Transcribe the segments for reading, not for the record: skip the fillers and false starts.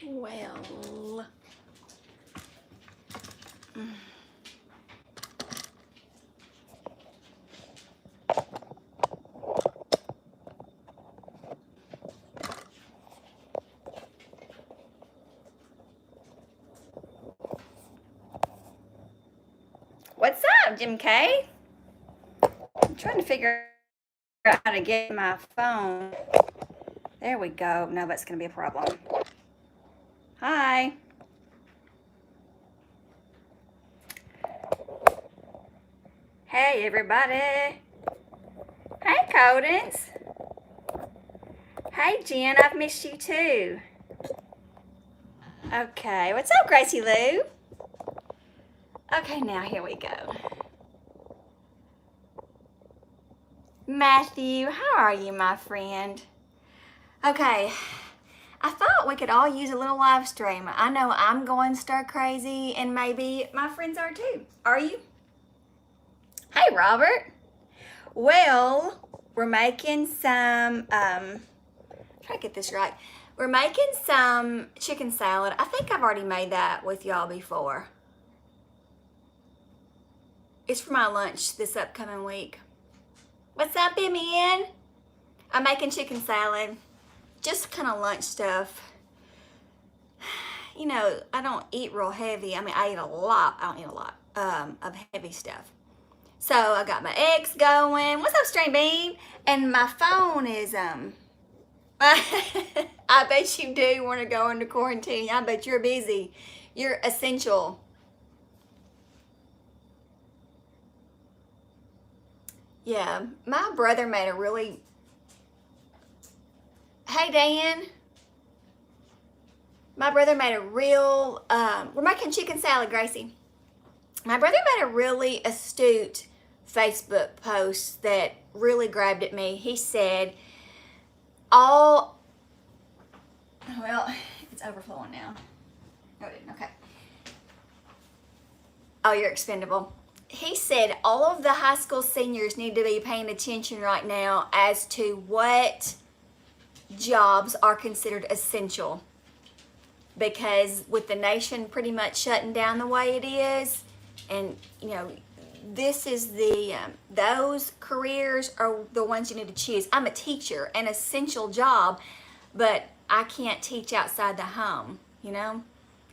Well, what's up, Jim K? I'm trying to figure out how to get my phone. There we go. No, that's going to be a problem. Hi. Hey, everybody. Hey, Codens. Hey, Jen. I've missed you too. Okay. What's up, Gracie Lou? Okay, now here we go. Matthew, how are you, my friend? Okay. I thought we could all use a little live stream. I know I'm going stir crazy, and maybe my friends are too. Are you? Hey, Robert. Well, we're making some, try to get this right. We're making some chicken salad. I think I've already made that with y'all before. It's for my lunch this upcoming week. What's up, Ian? I'm making chicken salad. Just kind of lunch stuff. You know, I don't eat real heavy. I mean, I eat a lot. I don't eat a lot of heavy stuff. So I got my eggs going. What's up, String Bean? And my phone is I bet you do want to go into quarantine. I bet you're busy. You're essential. Yeah, my brother made a really... Hey, Dan. My brother made a real... we're making chicken salad, Gracie. My brother made a really astute Facebook post that really grabbed at me. He said, well, it's overflowing now. No, it didn't. Okay. Oh, you're expendable. He said all of the high school seniors need to be paying attention right now as to what jobs are considered essential. Because with the nation pretty much shutting down the way it is, and, you know, this is the, those careers are the ones you need to choose. I'm a teacher, an essential job, but I can't teach outside the home, you know?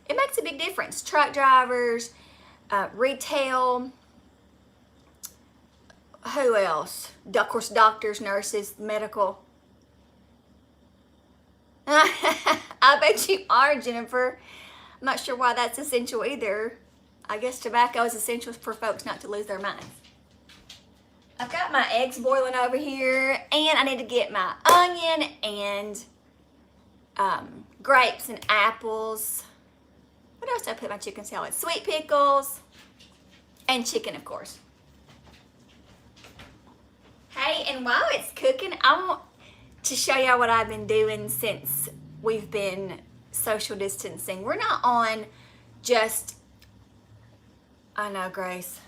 It makes a big difference. Truck drivers, retail, who else? Of course, doctors, nurses, medical. I bet you are, Jennifer. I'm not sure why that's essential either. I guess tobacco is essential for folks not to lose their minds. I've got my eggs boiling over here, and I need to get my onion and grapes and apples. What else did I put in my chicken salad? Sweet pickles and chicken, of course. Hey, and while it's cooking, I want to show y'all what I've been doing since we've been social distancing. We're not on just... I know, Grace.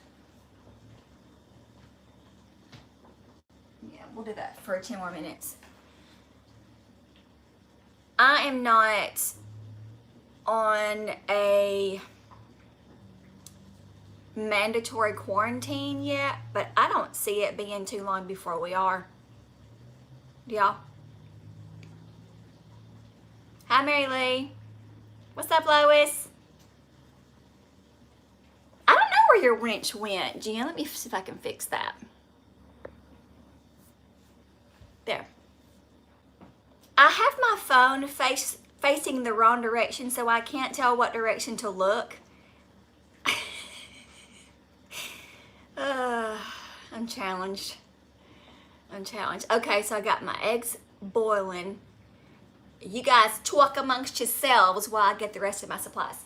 Yeah, we'll do that for 10 more minutes. I am not on a mandatory quarantine yet, but I don't see it being too long before we are. Y'all. Hi, Mary Lee. What's up, Lois? I don't know where your wrench went, Jen. Let me see if I can fix that. There. I have my phone facing the wrong direction, so I can't tell what direction to look. I'm challenged. Okay, so I got my eggs boiling. You guys talk amongst yourselves while I get the rest of my supplies.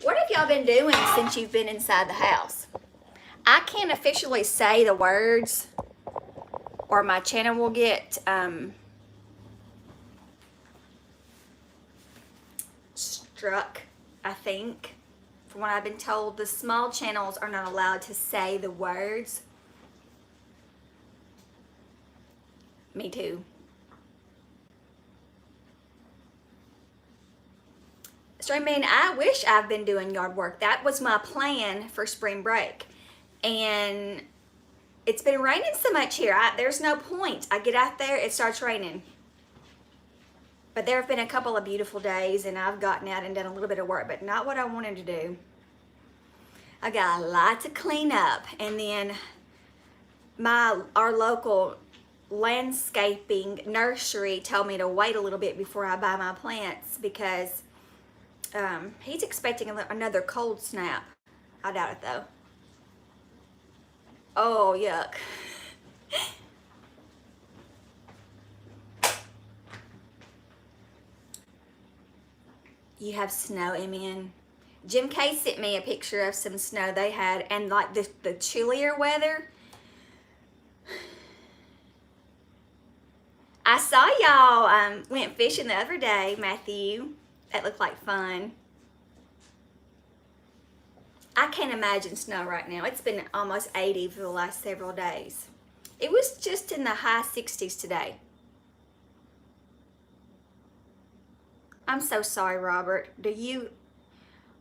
What have y'all been doing since you've been inside the house? I can't officially say the words, or my channel will get struck, I think. From what I've been told, the small channels are not allowed to say the words. Me too. So I mean, I wish I've been doing yard work. That was my plan for spring break. And it's been raining so much here. There's no point. I get out there, it starts raining. But there have been a couple of beautiful days and I've gotten out and done a little bit of work, but not what I wanted to do. I got a lot to clean up. And then our local landscaping nursery told me to wait a little bit before I buy my plants because he's expecting another cold snap. I doubt it though. Oh, yuck. You have snow, Emin. Jim K sent me a picture of some snow they had, and like the chillier weather. I saw y'all went fishing the other day, Matthew. That looked like fun. I can't imagine snow right now. It's been almost 80 for the last several days. It was just in the high 60s today. I'm so sorry, Robert.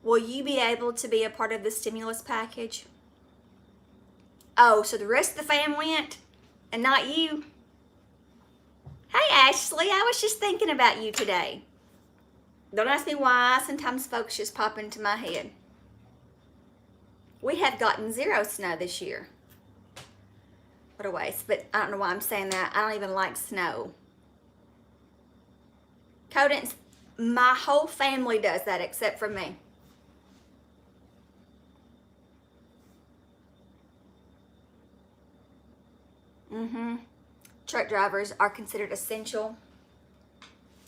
Will you be able to be a part of the stimulus package? Oh, so the rest of the fam went and not you? Hey, Ashley, I was just thinking about you today. Don't ask me why. Sometimes folks just pop into my head. We have gotten 0 snow this year. What a waste, but I don't know why I'm saying that. I don't even like snow. Codence, my whole family does that except for me. Truck drivers are considered essential,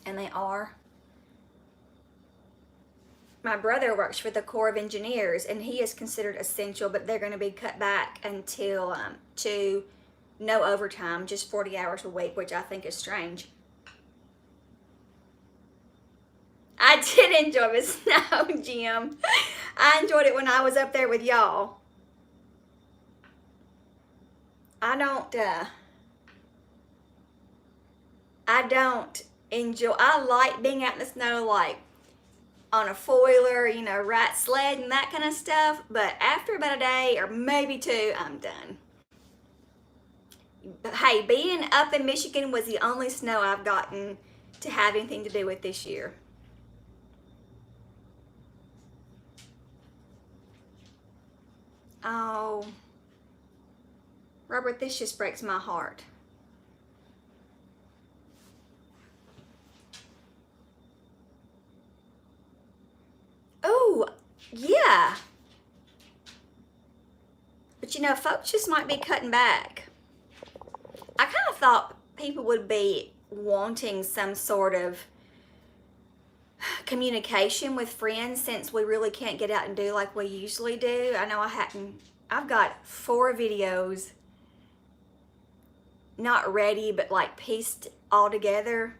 and they are. My brother works for the Corps of Engineers, and he is considered essential, but they're going to be cut back until to no overtime, just 40 hours a week, which I think is strange. I did enjoy the snow, Jim. I enjoyed it when I was up there with y'all. I don't enjoy, I like being out in the snow, like on a foiler, you know, right sled and that kind of stuff. But after about a day or maybe 2, I'm done. But hey, being up in Michigan was the only snow I've gotten to have anything to do with this year. Oh, Robert, this just breaks my heart. Oh, yeah. But you know, folks just might be cutting back. I kind of thought people would be wanting some sort of communication with friends since we really can't get out and do like we usually do. I know I've got 4 videos not ready, but like pieced all together.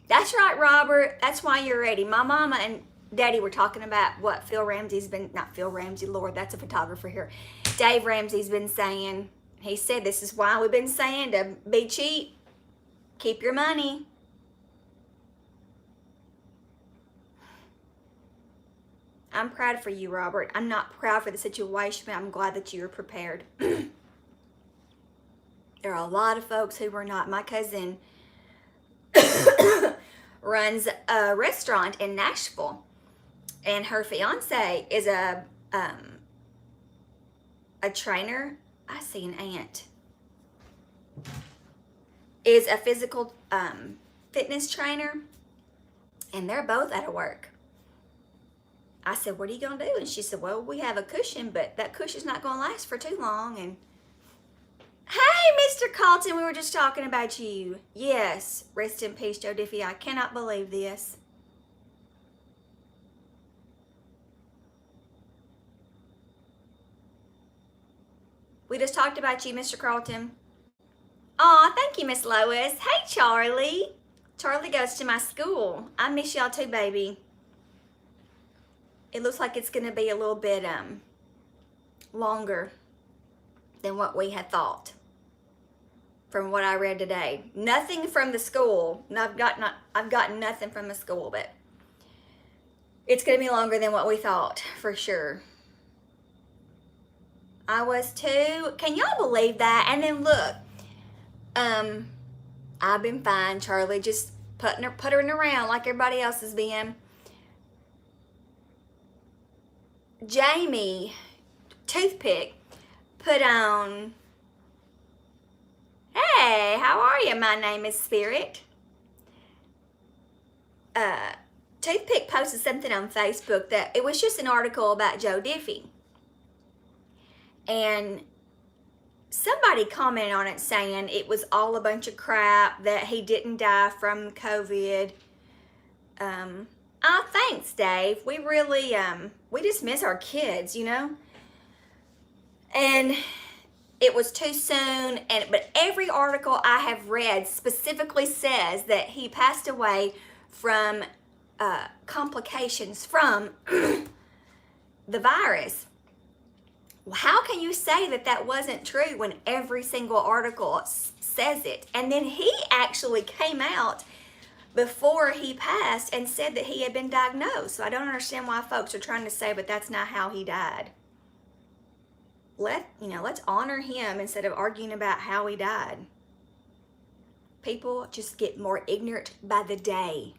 That's right, Robert. That's why you're ready. My mama and daddy were talking about what Phil Ramsey's been, not Phil Ramsey, Lord, that's a photographer here. Dave Ramsey's been saying, he said this is why we've been saying to be cheap. Keep your money. I'm proud for you, Robert. I'm not proud for the situation, but I'm glad that you were prepared. There are a lot of folks who were not. My cousin runs a restaurant in Nashville, and her fiance is a trainer. I see an ant. Is a physical fitness trainer, and they're both out of work. I said, what are you gonna do? And she said, well, we have a cushion, but that cushion's not gonna last for too long. And hey, Mr. Carlton, we were just talking about you. Yes, rest in peace, Joe Diffie. I cannot believe this. We just talked about you, Mr. Carlton. Aw, thank you, Miss Lois. Hey, Charlie. Charlie goes to my school. I miss y'all too, baby. It looks like it's gonna be a little bit longer than what we had thought from what I read today. Nothing from the school. I've gotten nothing from the school, but it's gonna be longer than what we thought for sure. I was too. Can y'all believe that? And then look, I've been fine. Charlie just puttering around like everybody else has been. Jamie, Toothpick, put on, "Hey, how are you? My name is Spirit." Toothpick posted something on Facebook that it was just an article about Joe Diffie. And somebody commented on it saying it was all a bunch of crap, that he didn't die from COVID. Thanks, Dave. We really, we just miss our kids, you know? And it was too soon, but every article I have read specifically says that he passed away from complications from the virus. How can you say that that wasn't true when every single article says it? And then he actually came out before he passed and said that he had been diagnosed. So I don't understand why folks are trying to say, but that's not how he died. Let's honor him instead of arguing about how he died. People just get more ignorant by the day.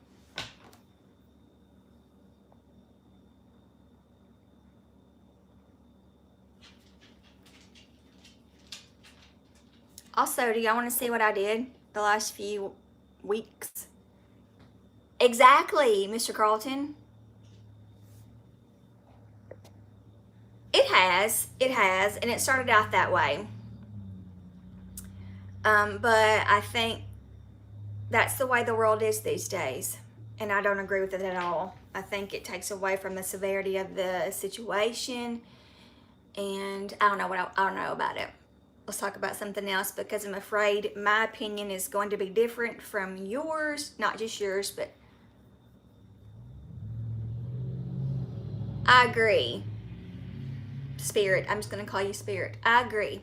Also, do y'all want to see what I did the last few weeks? Exactly, Mr. Carlton. It has, and it started out that way. But I think that's the way the world is these days, and I don't agree with it at all. I think it takes away from the severity of the situation, and I don't know about it. Let's talk about something else, because I'm afraid my opinion is going to be different from yours. Not just yours, but I agree. Spirit, I'm just going to call you Spirit. I agree.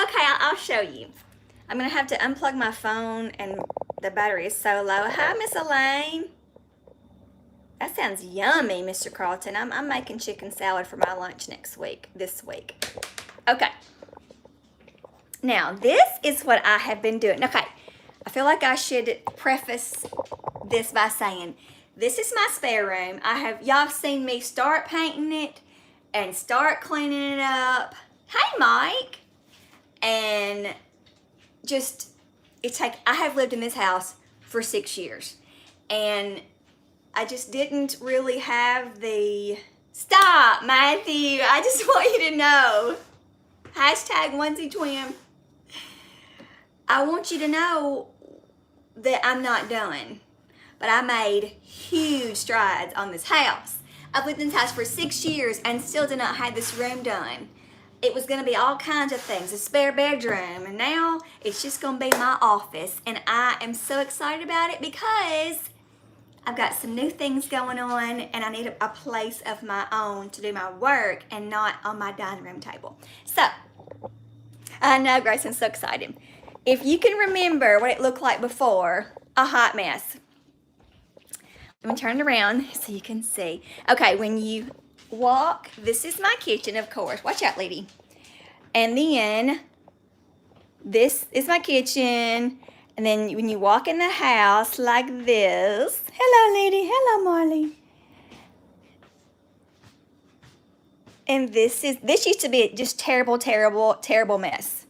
Okay, I'll show you. I'm going to have to unplug my phone, and the battery is so low. Hi, Miss Elaine. That sounds yummy, Mr. Carlton. I'm making chicken salad for my lunch this week. Okay. Now, this is what I have been doing. Okay, I feel like I should preface this by saying, this is my spare room. Y'all seen me start painting it and start cleaning it up. Hey, Mike. And just, I have lived in this house for 6 years. And I just didn't really have stop, Matthew. I just want you to know. Hashtag onesie twin. I want you to know that I'm not done. But I made huge strides on this house. I've lived in this house for 6 years and still did not have this room done. It was going to be all kinds of things, a spare bedroom, and now it's just going to be my office. And I am so excited about it because I've got some new things going on, and I need a place of my own to do my work and not on my dining room table. So, I know, Grayson's so excited. If you can remember what it looked like before, a hot mess. Let me turn it around so you can see. Okay, when you walk, this is my kitchen, of course. Watch out, lady. And then this is my kitchen. And then when you walk in the house like this. Hello, lady. Hello, Marley. And this used to be just terrible, terrible, terrible mess.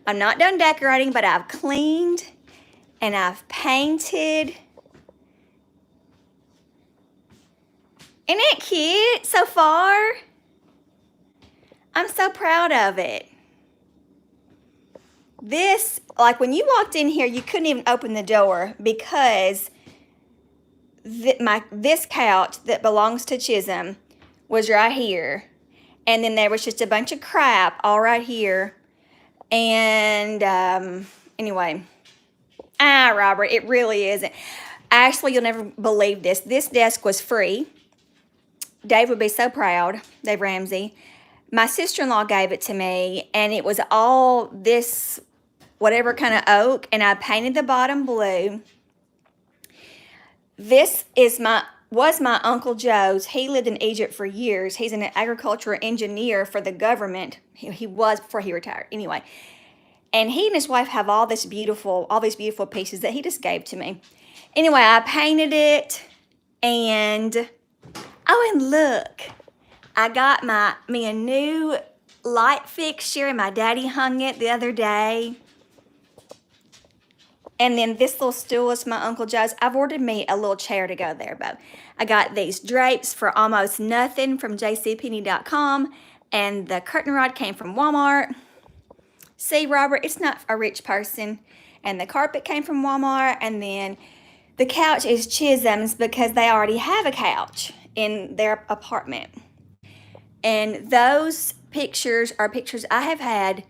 I'm not done decorating, but I've cleaned and I've painted. Isn't it cute so far? I'm so proud of it. This, like when you walked in here, you couldn't even open the door because this couch that belongs to Chisholm was right here. And then there was just a bunch of crap all right here. And anyway, Robert, it really isn't. Ashley, you'll never believe this. This desk was free. Dave would be so proud, Dave Ramsey. My sister-in-law gave it to me, and it was all this whatever kind of oak, and I painted the bottom blue. This was my Uncle Joe's. He lived in Egypt for years. He's an agricultural engineer for the government. He was before he retired. Anyway, and he and his wife have all these beautiful pieces that he just gave to me. Anyway, I painted it, and oh, and look, I got me a new light fixture, and my daddy hung it the other day. And then this little stool is my Uncle Joe's. I've ordered me a little chair to go there, but I got these drapes for almost nothing from jcpenney.com, and the curtain rod came from Walmart. See, Robert, it's not a rich person. And the carpet came from Walmart, and then the couch is Chisholm's because they already have a couch in their apartment. And those pictures are pictures I have had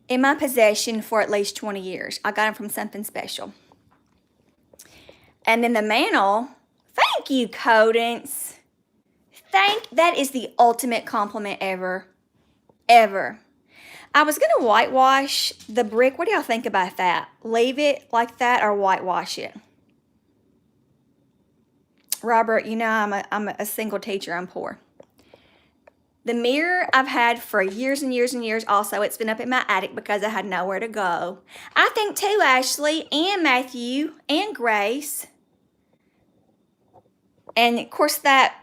in my possession for at least 20 years. I got them from Something Special. And then the mantle, thank you, Codence. That is the ultimate compliment ever. Ever. I was going to whitewash the brick. What do y'all think about that? Leave it like that or whitewash it? Robert, you know I'm a single teacher. I'm poor. The mirror I've had for years and years and years. Also, it's been up in my attic because I had nowhere to go. I think too, Ashley and Matthew and Grace. And of course that,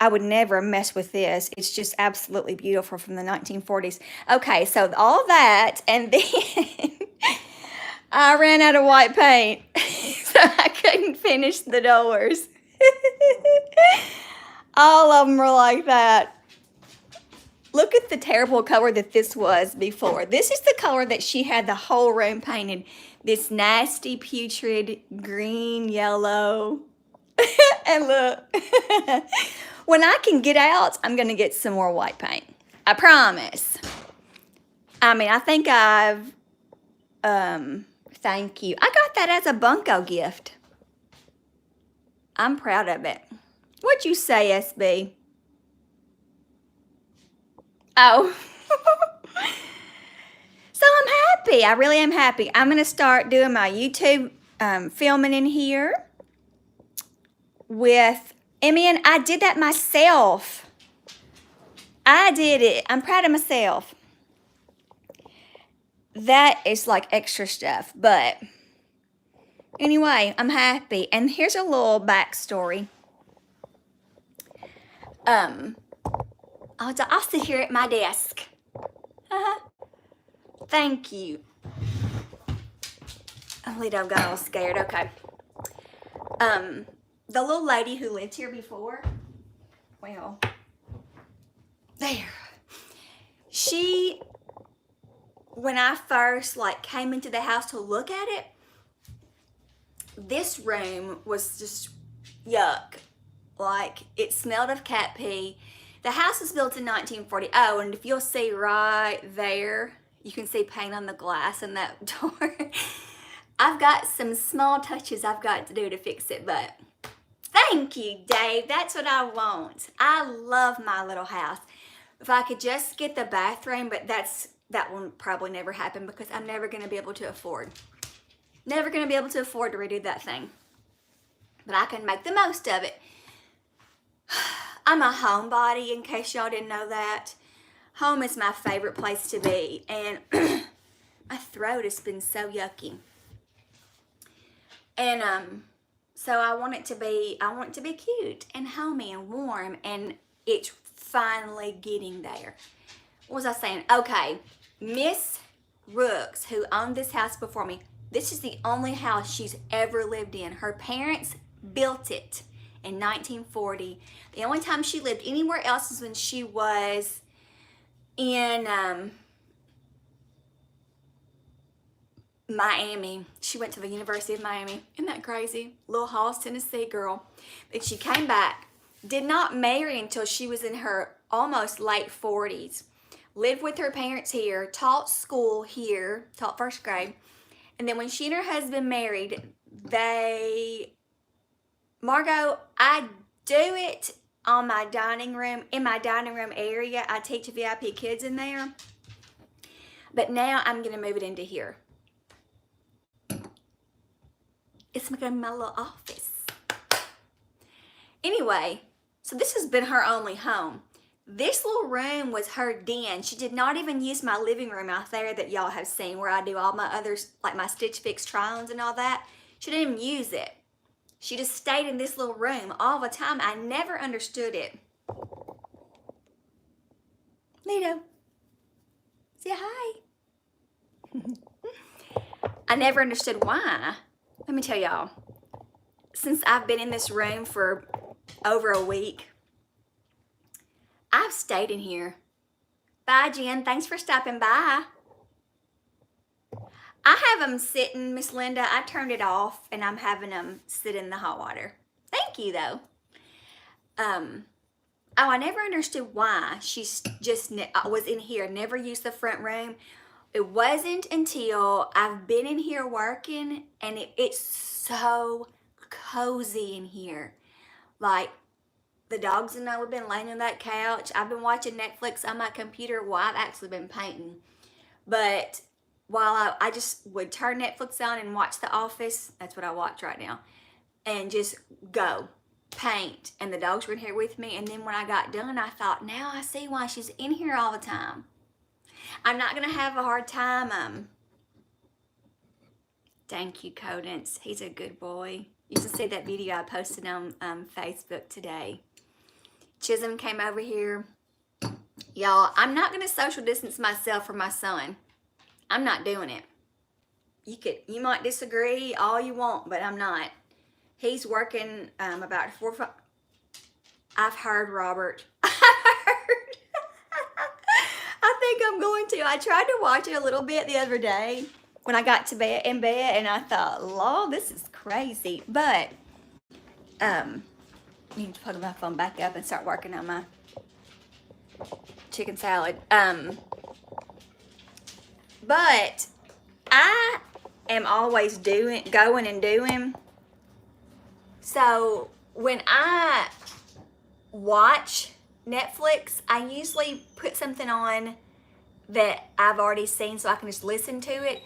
I would never mess with this. It's just absolutely beautiful from the 1940s. Okay, so all that, and then I ran out of white paint. So I couldn't finish the doors. All of them were like that. Look at the terrible color that this was before. This is the color that she had the whole room painted. This nasty, putrid, green, yellow. And look. When I can get out, I'm going to get some more white paint. I promise. I mean, I think I've... thank you. I got that as a Bunko gift. I'm proud of it. What'd you say, SB? Oh. So I'm happy. I really am happy. I'm going to start doing my YouTube filming in here with Emmy, and I did that myself. I did it. I'm proud of myself. That is like extra stuff, but anyway, I'm happy. And here's a little backstory. I'll sit here at my desk. Thank you. Oh, Lido got all scared. Okay. The little lady who lived here before, well, there. She, when I first came into the house to look at it, this room was just yuck. It smelled of cat pee. The house was built in 1940. Oh, and if you'll see right there, you can see paint on the glass in that door. I've got some small touches I've got to do to fix it, but thank you, Dave. That's what I want. I love my little house. If I could just get the bathroom, but that will probably never happen because I'm never going to be able to afford. Never going to be able to afford to redo that thing. But I can make the most of it. I'm a homebody, in case y'all didn't know that. Home is my favorite place to be. And my throat has been so yucky. And so I want it to be cute and homey and warm, and it's finally getting there. What was I saying? Okay, Miss Rooks, who owned this house before me, this is the only house she's ever lived in. Her parents built it in 1940. The only time she lived anywhere else is when she was in Miami. She went to the University of Miami. Isn't that crazy? Little Halls, Tennessee girl. But she came back, did not marry until she was in her almost late 40s. Lived with her parents here, taught school here, taught first grade, And then when she and her husband married, Margot, I do it on my dining room, in my dining room area. I teach VIP kids in there. But now I'm going to move it into here. It's going to be my little office. Anyway, so this has been her only home. This little room was her den. She did not even use my living room out there that y'all have seen where I do all my others, like my Stitch Fix try-ons and all that. She didn't even use it. She just stayed in this little room all the time. I never understood it. Lido, say hi. I never understood why. Let me tell y'all. Since I've been in this room for over a week, I've stayed in here. Bye, Jen. Thanks for stopping by. I have them sitting, Miss Linda. I turned it off, and I'm having them sit in the hot water. Thank you, though. I never understood why she just was in here, never used the front room. It wasn't until I've been in here working, and it's so cozy in here. Like, the dogs and I have been laying on that couch. I've been watching Netflix on my computer. Well, I've actually been painting. But while I just would turn Netflix on and watch The Office, that's what I watch right now, and just go paint. And the dogs were in here with me. And then when I got done, I thought, now I see why she's in here all the time. I'm not going to have a hard time. Thank you, Codence. He's a good boy. You should see that video I posted on Facebook today. Chisholm came over here. Y'all, I'm not going to social distance myself from my son. I'm not doing it. You might disagree all you want, but I'm not. He's working about 4 or 5. I've heard, Robert. I think I'm going to. I tried to watch it a little bit the other day when I got to bed, and I thought, Lord, this is crazy. But you need to plug my phone back up and start working on my chicken salad. But I am always going and doing. So when I watch Netflix, I usually put something on that I've already seen so I can just listen to it.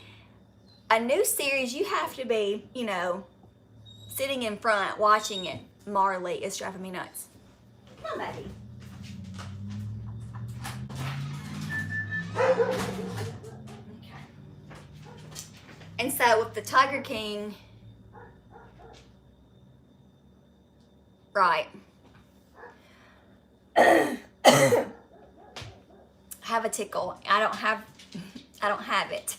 A new series, you have to be, sitting in front watching it. Marley is driving me nuts. Come on, baby. Okay. And so with the Tiger King, right. Have a tickle. I don't have it.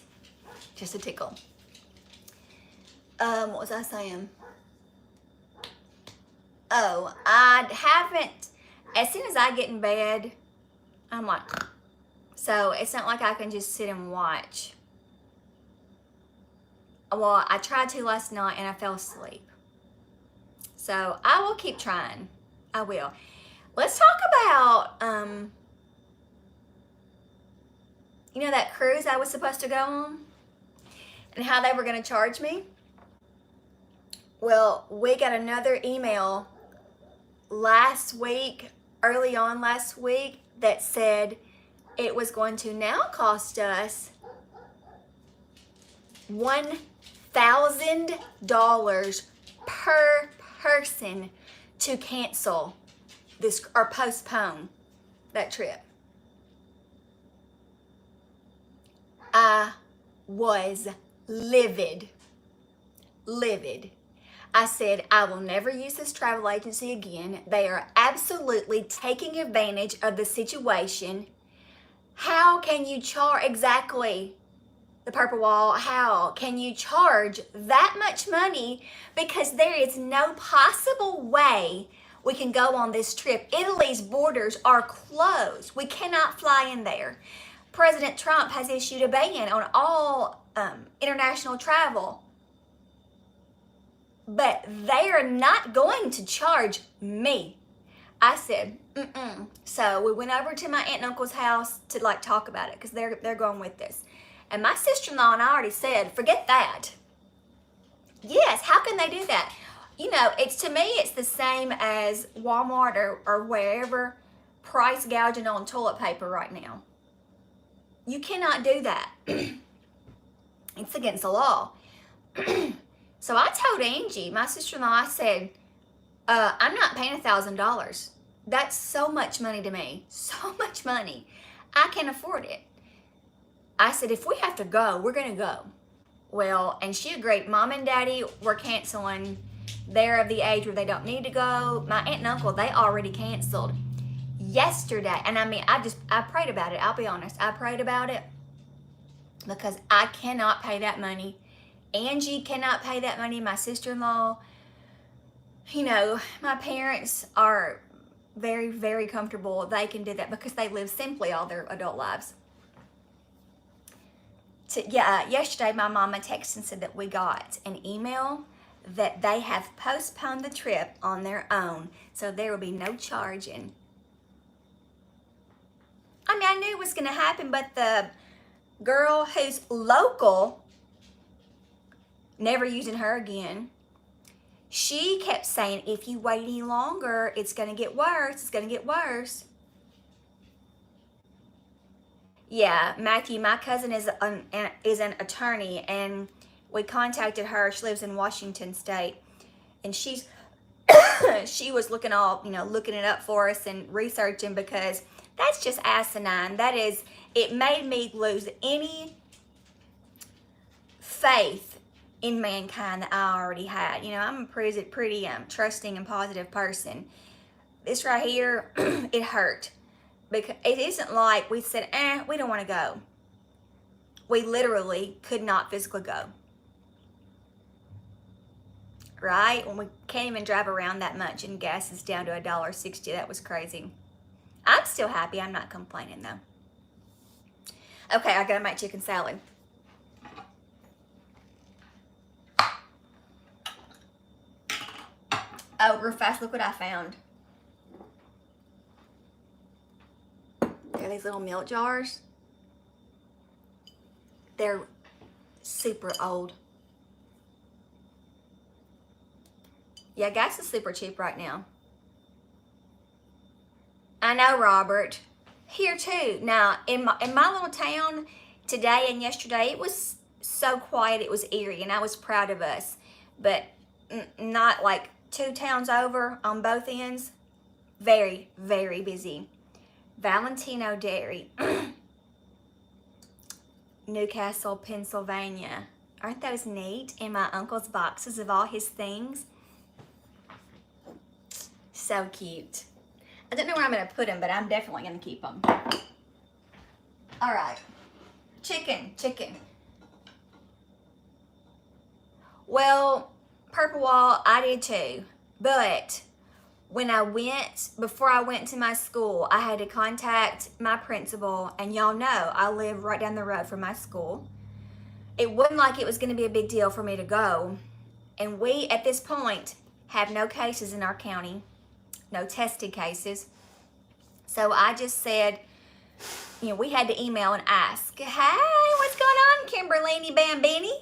Just a tickle. What was I saying? Oh, I haven't. As soon as I get in bed, I'm like, so it's not like I can just sit and watch. Well, I tried to last night and I fell asleep. So I will keep trying. I will. Let's talk about, that cruise I was supposed to go on and how they were going to charge me. Well, we got another email early on last week, that said it was going to now cost us $1,000 per person to cancel this or postpone that trip. I was livid. I said, I will never use this travel agency again. They are absolutely taking advantage of the situation. How can you charge exactly the Purple Wall? How can you charge that much money? Because there is no possible way we can go on this trip. Italy's borders are closed. We cannot fly in there. President Trump has issued a ban on all international travel. But they are not going to charge me. I said, So we went over to my aunt and uncle's house to talk about it because they're going with this. And my sister-in-law and I already said, forget that. Yes, how can they do that? You know, to me, it's the same as Walmart or wherever price gouging on toilet paper right now. You cannot do that. It's against the law. So I told Angie, my sister-in-law, I said, I'm not paying $1,000. That's so much money to me. So much money. I can't afford it. I said, if we have to go, we're going to go. Well, and she agreed. Mom and Daddy were canceling. They're of the age where they don't need to go. My aunt and uncle, they already canceled yesterday. And I mean, I prayed about it. I'll be honest. I prayed about it because I cannot pay that money. Angie cannot pay that money. My sister-in-law, you know, my parents are very, very comfortable. They can do that because they live simply all their adult lives. Yesterday, my mama texted and said that we got an email that they have postponed the trip on their own, so there will be no charging. I mean, I knew it was going to happen, but the girl who's local, never using her again, she kept saying, if you wait any longer, it's going to get worse. It's going to get worse. Yeah, Matthew, my cousin is an attorney, and we contacted her. She lives in Washington State, and she was looking it up for us and researching, because that's just asinine. It made me lose any faith in mankind that I already had. You know, I'm a pretty trusting and positive person. This right here, it hurt. Because it isn't like we said, we don't want to go. We literally could not physically go. Right? When we can't even drive around that much and gas is down to $1.60. That was crazy. I'm still happy. I'm not complaining though. Okay, I gotta make chicken salad. Oh, real fast, look what I found. They're these little milk jars. They're super old. Yeah, gas is super cheap right now. I know, Robert. Here too. Now, in my little town today and yesterday, it was so quiet, it was eerie, and I was proud of us. But not like 2 towns over on both ends. Very, very busy. Valentino Dairy, Newcastle, Pennsylvania. Aren't those neat? In my uncle's boxes of all his things. So cute. I don't know where I'm going to put them, but I'm definitely going to keep them. All right. Chicken. Well, Purple Wall, I did too. But before I went to my school, I had to contact my principal, and y'all know I live right down the road from my school. It wasn't like it was going to be a big deal for me to go. And we, at this point, have no cases in our county, no tested cases. So I just said, you know, we had to email and ask, hey, what's going on, Kimberlini Bambini?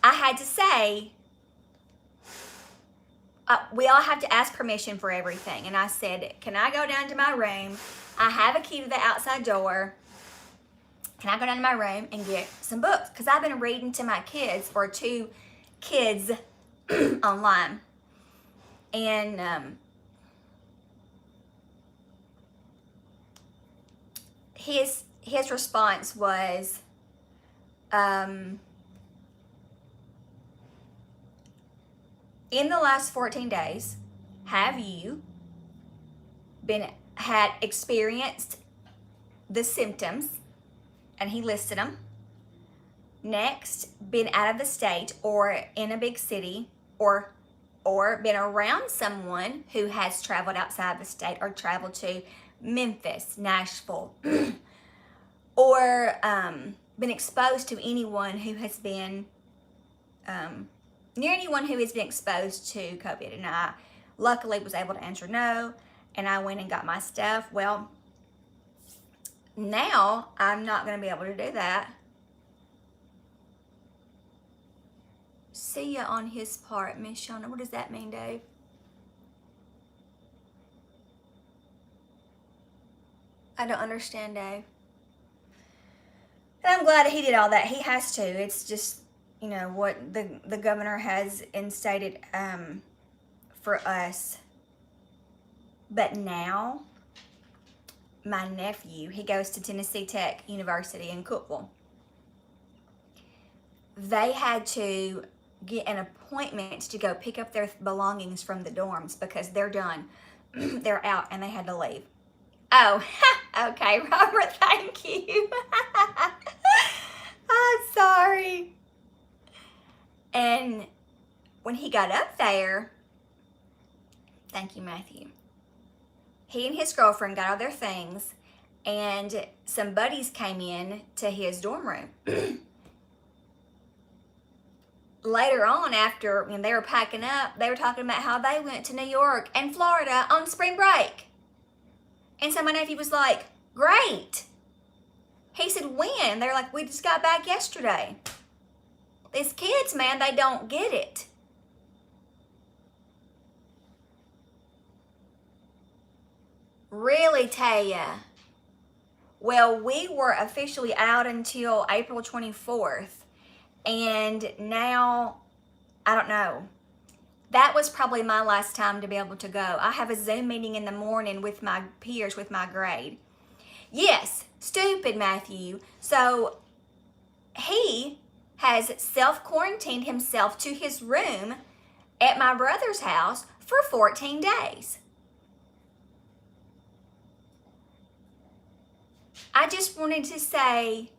I had to say, we all have to ask permission for everything. And I said, can I go down to my room? I have a key to the outside door. Can I go down to my room and get some books? Because I've been reading to my kids, or 2 kids online. And his response was, in the last 14 days, have you had experienced the symptoms? And he listed them. Next, been out of the state or in a big city, or been around someone who has traveled outside the state, or traveled to Memphis, Nashville, or been exposed to anyone who has been near anyone who has been exposed to COVID. And I luckily was able to answer no, and I went and got my stuff. Well, now I'm not going to be able to do that see ya on his part, Miss Shauna. What does that mean, Dave? I don't understand, Dave. And I'm glad that he did all that. He has to. It's just, you know, what the governor has instated for us. But now, my nephew, he goes to Tennessee Tech University in Cookeville. They had to get an appointment to go pick up their belongings from the dorms because they're done. They're out and they had to leave. Oh, okay, Robert, thank you. I'm sorry. And when he got up there, thank you, Matthew, he and his girlfriend got all their things, and some buddies came in to his dorm room. Later on, after when they were packing up, they were talking about how they went to New York and Florida on spring break. And so my nephew was like, great. He said, when? They're like, we just got back yesterday. These kids, man, they don't get it. Really, Taya? Well, we were officially out until April 24th. And now, I don't know. That was probably my last time to be able to go. I have a Zoom meeting in the morning with my peers with my grade. Yes, stupid Matthew. So he has self-quarantined himself to his room at my brother's house for 14 days. I just wanted to say,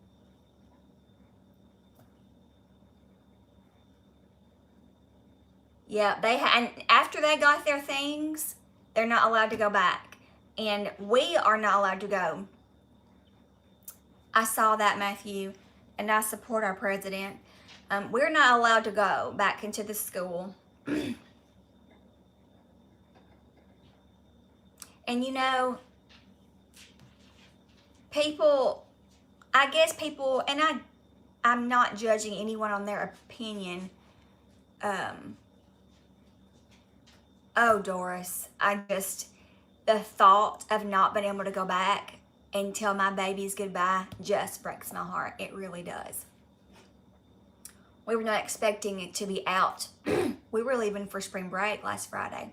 yeah, and after they got their things, they're not allowed to go back. And we are not allowed to go. I saw that, Matthew, and I support our president. We're not allowed to go back into the school. And you know, people, I guess people, and I'm not judging anyone on their opinion. Oh, Doris, the thought of not being able to go back and tell my babies goodbye just breaks my heart. It really does. We were not expecting it to be out. We were leaving for spring break last Friday.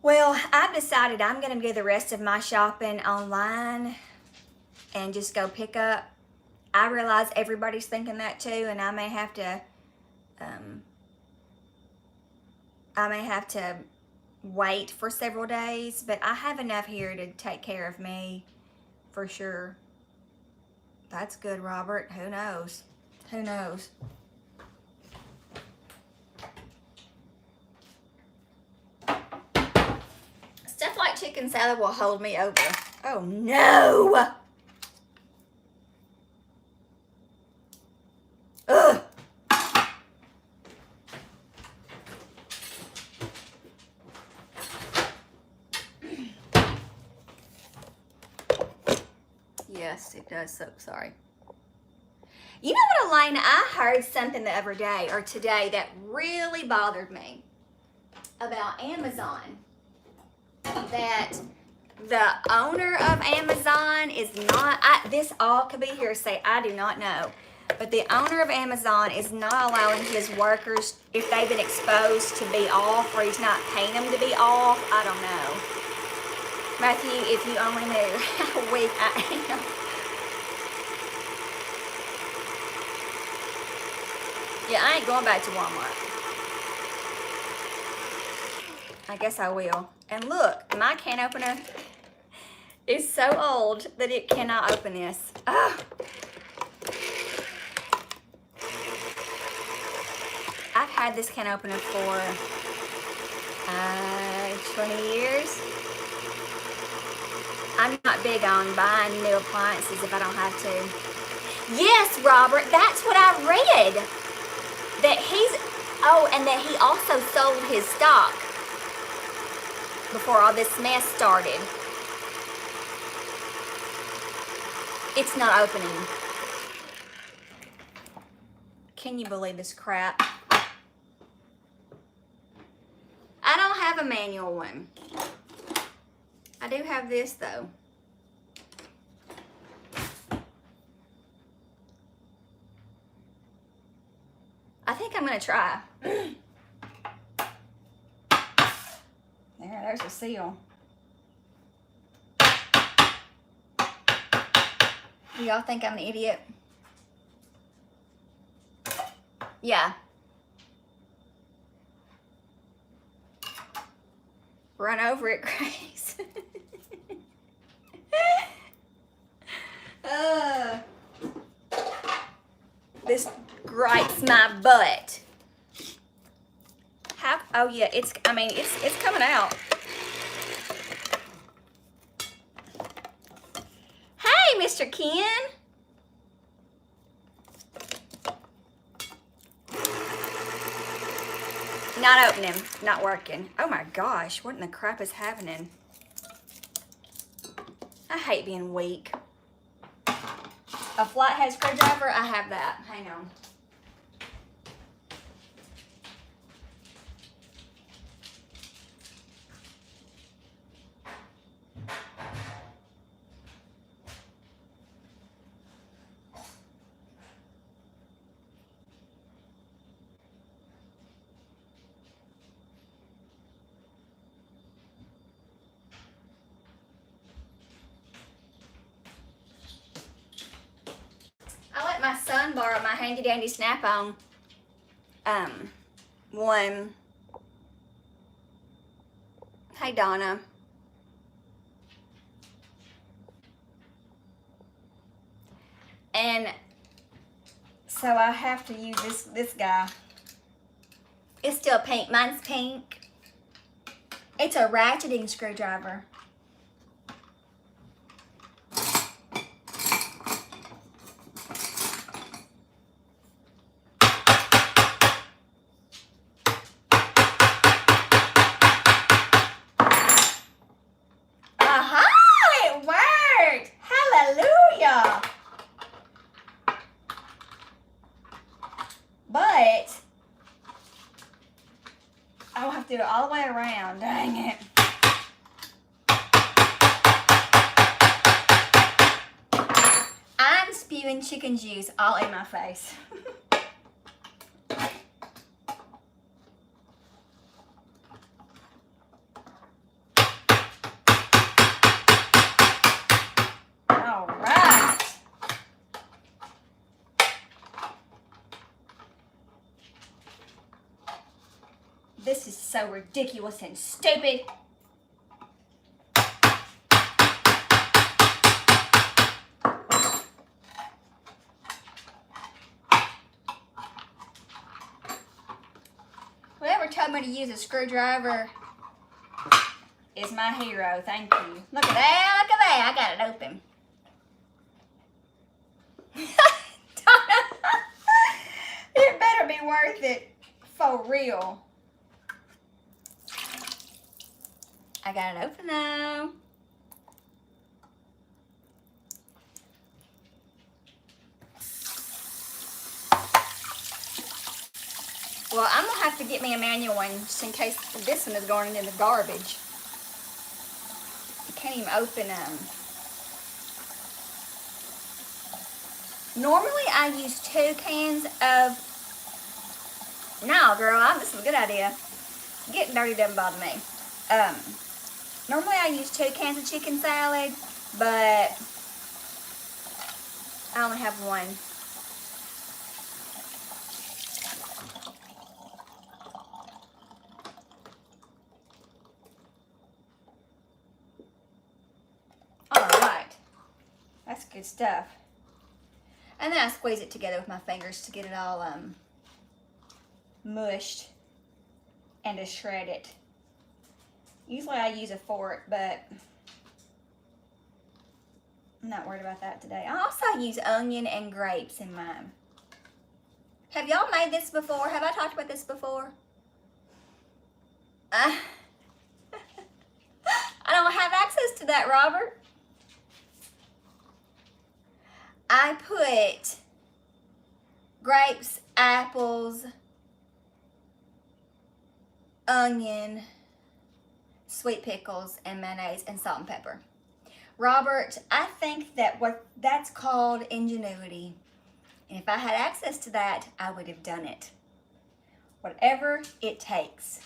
Well, I've decided I'm going to do the rest of my shopping online and just go pick up. I realize everybody's thinking that too, and I may have to wait for several days, but I have enough here to take care of me for sure. That's good, Robert. Who knows? Who knows? Stuff like chicken salad will hold me over. Oh no! Ugh! Yes, it does. So sorry. You know what, Elena? I heard something the other day or today that really bothered me about Amazon. That the owner of Amazon is not, this all could be hearsay, I do not know. But the owner of Amazon is not allowing his workers, if they've been exposed, to be off, or he's not paying them to be off. I don't know. Matthew, if you only knew how weak I am. Yeah, I ain't going back to Walmart. I guess I will. And look, my can opener is so old that it cannot open this. Ugh. I've had this can opener for 20 years. I'm not big on buying new appliances if I don't have to. Yes, Robert, that's what I read. That and that he also sold his stock before all this mess started. It's not opening. Can you believe this crap? I don't have a manual one. I do have this though. I think I'm gonna try. There's a seal. Do y'all think I'm an idiot? Yeah. Run over it, Grace. This gripes my butt. How? Oh yeah, it's coming out. Hey, Mr. Ken. Not opening, not working. Oh my gosh, what in the crap is happening? I hate being weak. A flathead screwdriver, I have that. Hang on. My son borrowed my handy dandy Snap-on one. Hey Donna. And so I have to use this guy. It's still pink. Mine's pink. It's a ratcheting screwdriver. But I'll have to do it all the way around. Dang it. I'm spewing chicken juice all in my face. All right. This is so ridiculous and stupid. Whoever told me to use a screwdriver is my hero. Thank you. Look at that. Look at that. I got it open. It better be worth it for real. I got it open though. Well, I'm gonna have to get me a manual one just in case this one is going in the garbage. I can't even open them. Normally I use 2 cans of, no girl, this is a good idea. Getting dirty doesn't bother me. Normally I use 2 cans of chicken salad, but I only have 1. Alright, that's good stuff. And then I squeeze it together with my fingers to get it all mushed and to shred it. Usually I use a fork, but I'm not worried about that today. I also use onion and grapes in mine. Have y'all made this before? Have I talked about this before? I don't have access to that, Robert. I put grapes apples, onion, sweet pickles, and mayonnaise, and salt and pepper. Robert, I think that's called ingenuity. And if I had access to that, I would have done it. Whatever it takes.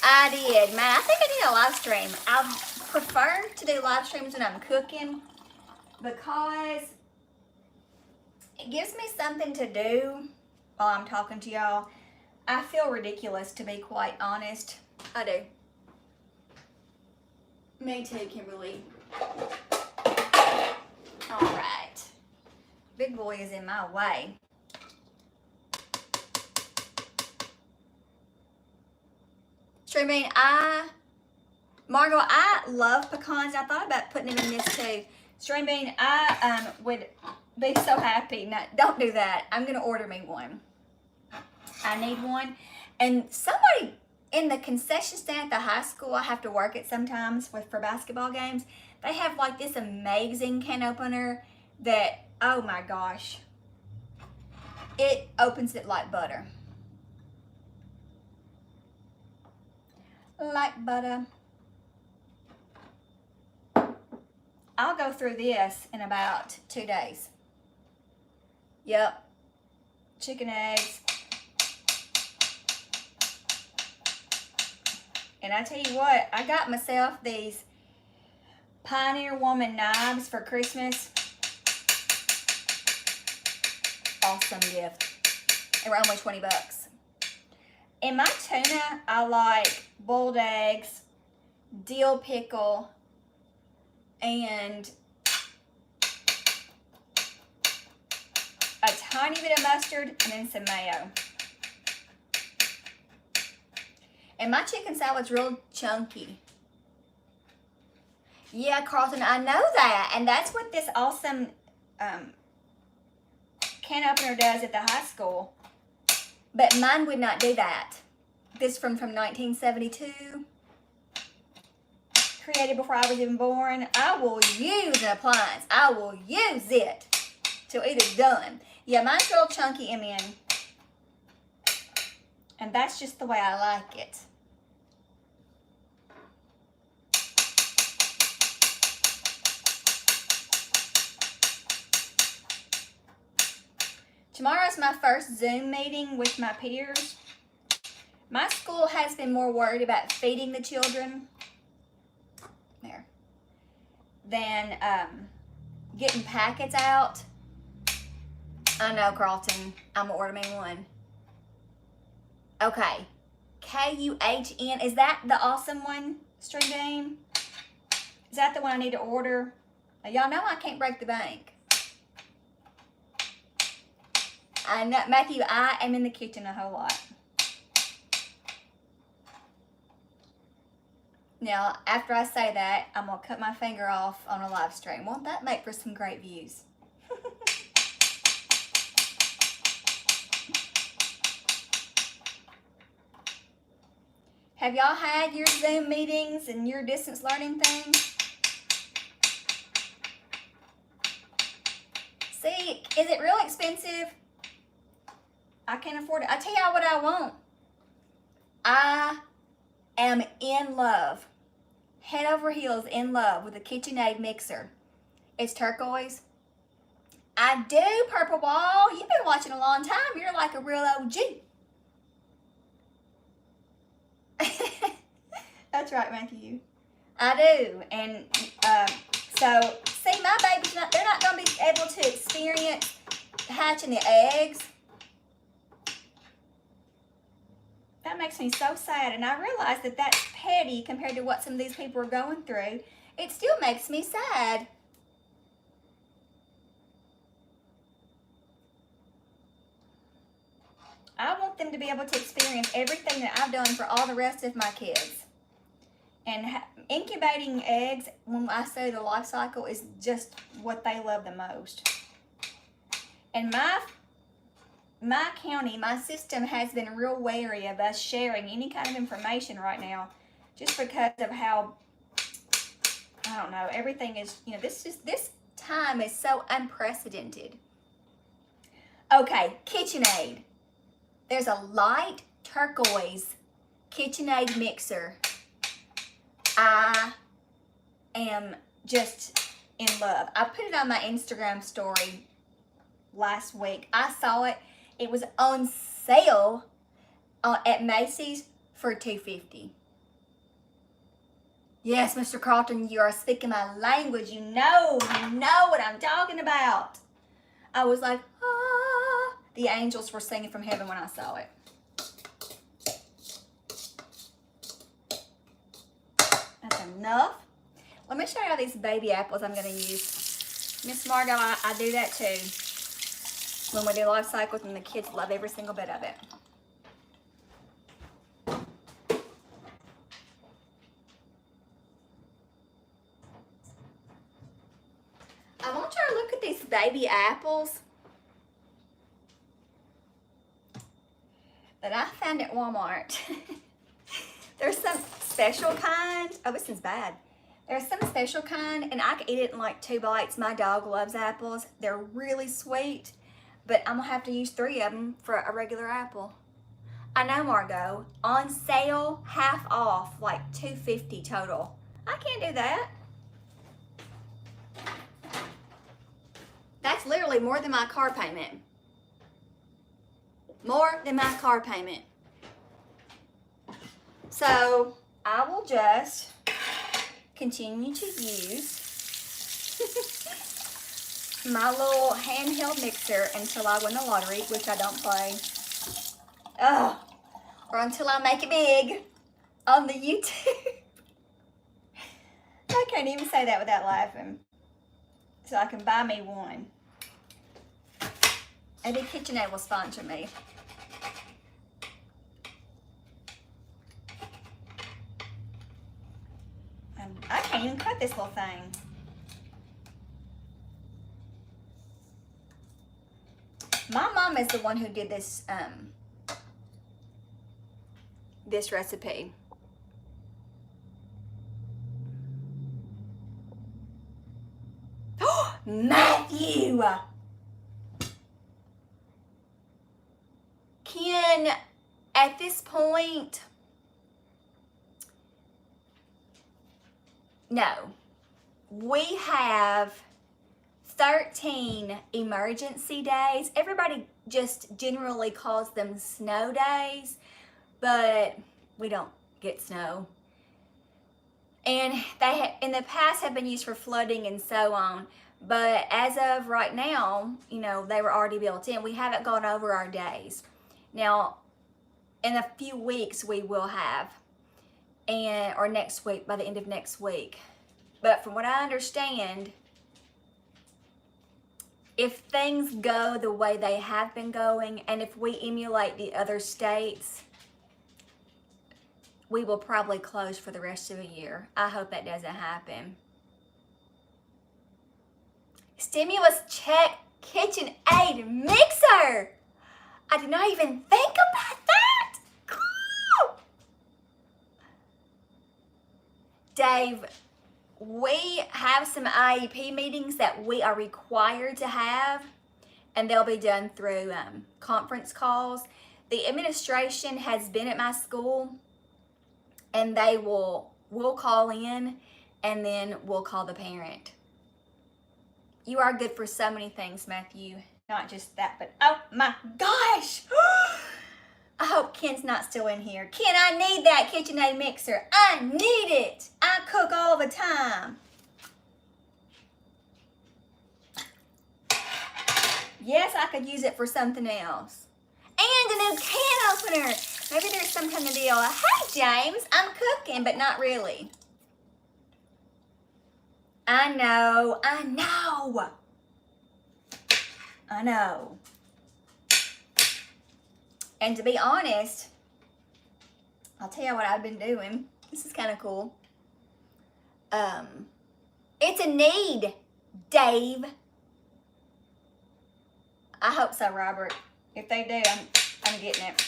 I did. Man, I think I need a live stream. I prefer to do live streams when I'm cooking because it gives me something to do while I'm talking to y'all. I feel ridiculous, to be quite honest. I do. Me too, Kimberly. All right. Big boy is in my way. Stream Bean, Margot, I love pecans. I thought about putting them in this too. Stream Bean, I would be so happy. No, don't do that. I'm gonna order me one. I need one. And somebody in the concession stand at the high school I have to work at sometimes for basketball games, they have like this amazing can opener that, oh my gosh, it opens it like butter. Like butter. I'll go through this in about 2 days. Yep. Chicken eggs. And I tell you what, I got myself these Pioneer Woman knives for Christmas. Awesome gift. They were only 20 bucks. In my tuna, I like boiled eggs, dill pickle, and a tiny bit of mustard, and then some mayo. And my chicken salad's real chunky. Yeah, Carlton, I know that. And that's what this awesome can opener does at the high school. But mine would not do that. This from 1972. Created before I was even born. I will use an appliance. I will use it till it is done. Yeah, mine's real chunky, Emian. And that's just the way I like it. Tomorrow's my first Zoom meeting with my peers. My school has been more worried about feeding the children than getting packets out. I know, Carlton. I'm gonna order me one. Okay. KUHN. Is that the awesome one, Stream Bean? Is that the one I need to order? Now, y'all know I can't break the bank. I know, Matthew, I am in the kitchen a whole lot. Now, after I say that, I'm going to cut my finger off on a live stream. Won't that make for some great views? Have y'all had your Zoom meetings and your distance learning thing? See, is it real expensive? I can't afford it. I tell y'all what I want. I am in love, head over heels in love with a KitchenAid mixer. It's turquoise. I do, Purple Ball. You've been watching a long time. You're like a real OG. That's right, Matthew. I do. And so, see, my babies, they're not going to be able to experience hatching the eggs. That makes me so sad, and I realize that that's petty compared to what some of these people are going through. It still makes me sad. I want them to be able to experience everything that I've done for all the rest of my kids. And incubating eggs, when I say the life cycle, is just what they love the most. And my county, my system has been real wary of us sharing any kind of information right now, just because of how I don't know. Everything is, this time is so unprecedented. Okay, KitchenAid. There's a light turquoise KitchenAid mixer. I am just in love. I put it on my Instagram story last week. I saw it. It was on sale at Macy's for $250. Yes, Mr. Carlton, you are speaking my language. You know what I'm talking about. I was like, ah. The angels were singing from heaven when I saw it. That's enough. Let me show you all these baby apples I'm going to use. Miss Margot, I do that too. When we do life cycles, and the kids love every single bit of it. I want you to look at these baby apples that I found at Walmart. There's some special kind. Oh, this is bad. There's some special kind, and I can eat it in like 2 bites. My dog loves apples. They're really sweet, but I'm gonna have to use 3 of them for a regular apple. I know, Margot. On sale, half off, like $250 total. I can't do that. That's literally more than my car payment. More than my car payment. So I will just continue to use my little handheld mixer until I win the lottery, which I don't play. Or until I make it big on the YouTube. I can't even say that without laughing. So I can buy me one. Maybe KitchenAid will sponsor me. I can't even cut this little thing. My mom is the one who did this this recipe. Matthew! Ken, at this point, no. We have 13 emergency days. Everybody just generally calls them snow days, but we don't get snow. And they in the past have been used for flooding and so on. But as of right now, they were already built in. We haven't gone over our days. Now, in a few weeks we will have, or next week, by the end of next week. But from what I understand, if things go the way they have been going, and if we emulate the other states, we will probably close for the rest of the year. I hope that doesn't happen. Stimulus check KitchenAid mixer. I did not even think about that. Cool. Dave, we have some IEP meetings that we are required to have, and they'll be done through conference calls. The administration has been at my school, and they will call in, and then we'll call the parent. You are good for so many things, Matthew. Not just that, but oh my gosh! I hope Ken's not still in here. Ken, I need that KitchenAid mixer. I need it. I cook all the time. Yes, I could use it for something else. And a new can opener. Maybe there's some kind of deal. Hey, James, I'm cooking, but not really. I know. And to be honest, I'll tell you what I've been doing. This is kind of cool. It's a need, Dave. I hope so, Robert. If they do, I'm getting it.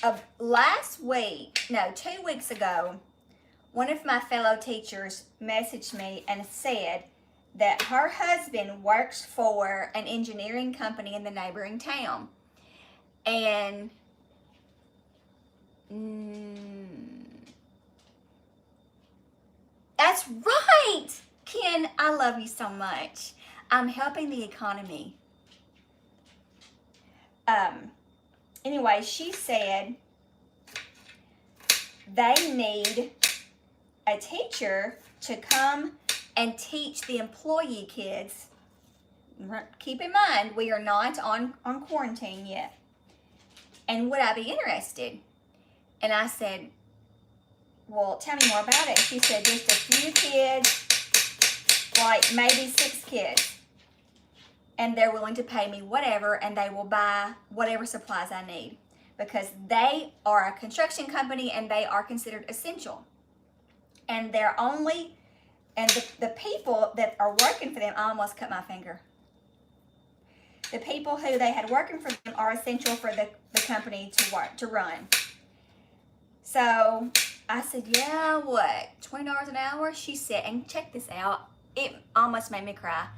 Of last week, no, 2 weeks ago, one of my fellow teachers messaged me and said that her husband works for an engineering company in the neighboring town. And that's right, Ken. I love you so much. I'm helping the economy. Anyway, she said they need a teacher to come and teach the employee kids. Keep in mind, we are not on quarantine yet. And would I be interested? And I said, well, tell me more about it. She said, just a few kids, like maybe 6 kids. And they're willing to pay me whatever, and they will buy whatever supplies I need. Because they are a construction company, and they are considered essential. And they're only, and the people that are working for them, I almost cut my finger. The people who they had working for them are essential for the company to run. So I said, yeah, what, $20 an hour? She said, and check this out, it almost made me cry.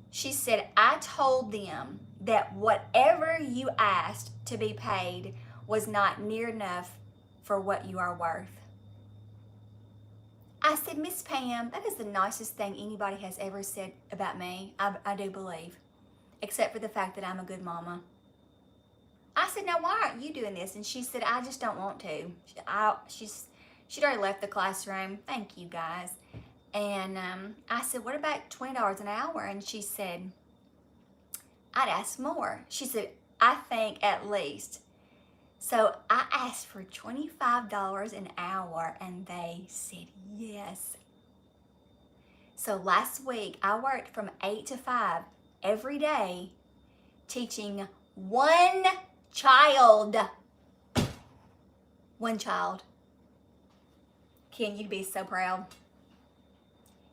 She said, I told them that whatever you asked to be paid was not near enough for what you are worth. I said, Miss Pam, that is the nicest thing anybody has ever said about me, I do believe. Except for the fact that I'm a good mama. I said, now why aren't you doing this? And she said, I just don't want to. She'd already left the classroom. Thank you, guys. And I said, what about $20 an hour? And she said, I'd ask more. She said, I think at least. So I asked for $25 an hour, and they said yes. So last week, I worked from 8 to 5 every day teaching one child. One child. Ken, you'd be so proud.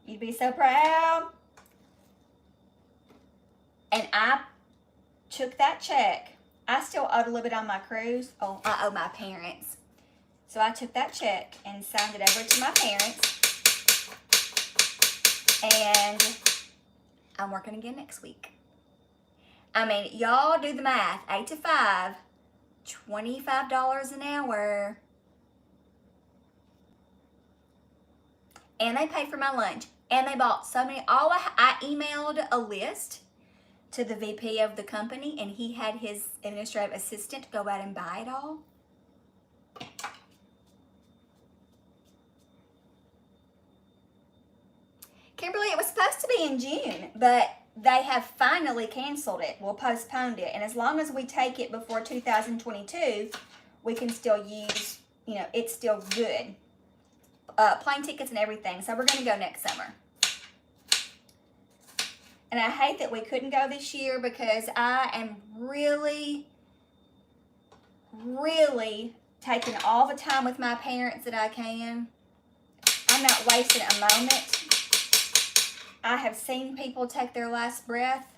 You'd be so proud. And I took that check. I still owed a little bit on my cruise. Oh, I owe my parents. So I took that check and signed it over to my parents. And I'm working again next week. I mean, y'all do the math. 8 to 5, $25 an hour. And they paid for my lunch. And they bought so many. I emailed a list to the VP of the company, and he had his administrative assistant go out and buy it all. Kimberly, it was supposed to be in June, but they have finally canceled it. Well, postponed it. And as long as we take it before 2022, we can still use, it's still good. Plane tickets and everything. So we're going to go next summer. And I hate that we couldn't go this year because I am really, really taking all the time with my parents that I can. I'm not wasting a moment. I have seen people take their last breath,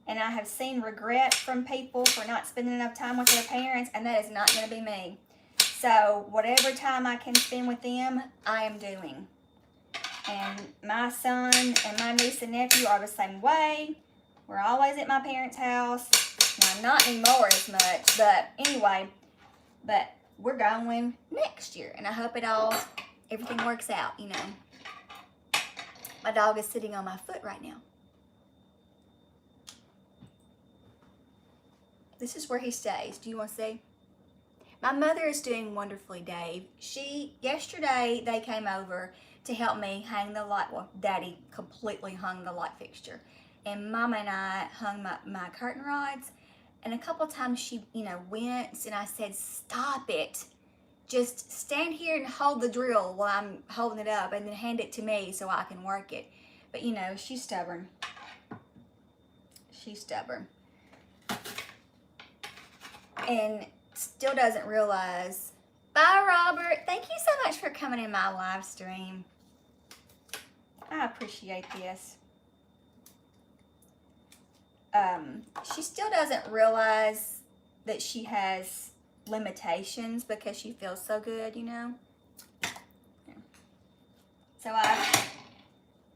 and I have seen regret from people for not spending enough time with their parents, and that is not going to be me. So whatever time I can spend with them, I am doing. And my son and my niece and nephew are the same way. We're always at my parents' house. Now, not anymore as much, but anyway, but we're going next year, and I hope everything works out, My dog is sitting on my foot right now. This is where he stays. Do you want to see? My mother is doing wonderfully, Dave. Yesterday, they came over to help me hang the light. Well, Daddy completely hung the light fixture. And Mama and I hung my curtain rods. And a couple times she, winced, and I said, stop it. Just stand here and hold the drill while I'm holding it up, and then hand it to me so I can work it. But, she's stubborn. She's stubborn. And still doesn't realize. Bye, Robert. Thank you so much for coming in my live stream. I appreciate this. She still doesn't realize that she has limitations because she feels so good, Yeah.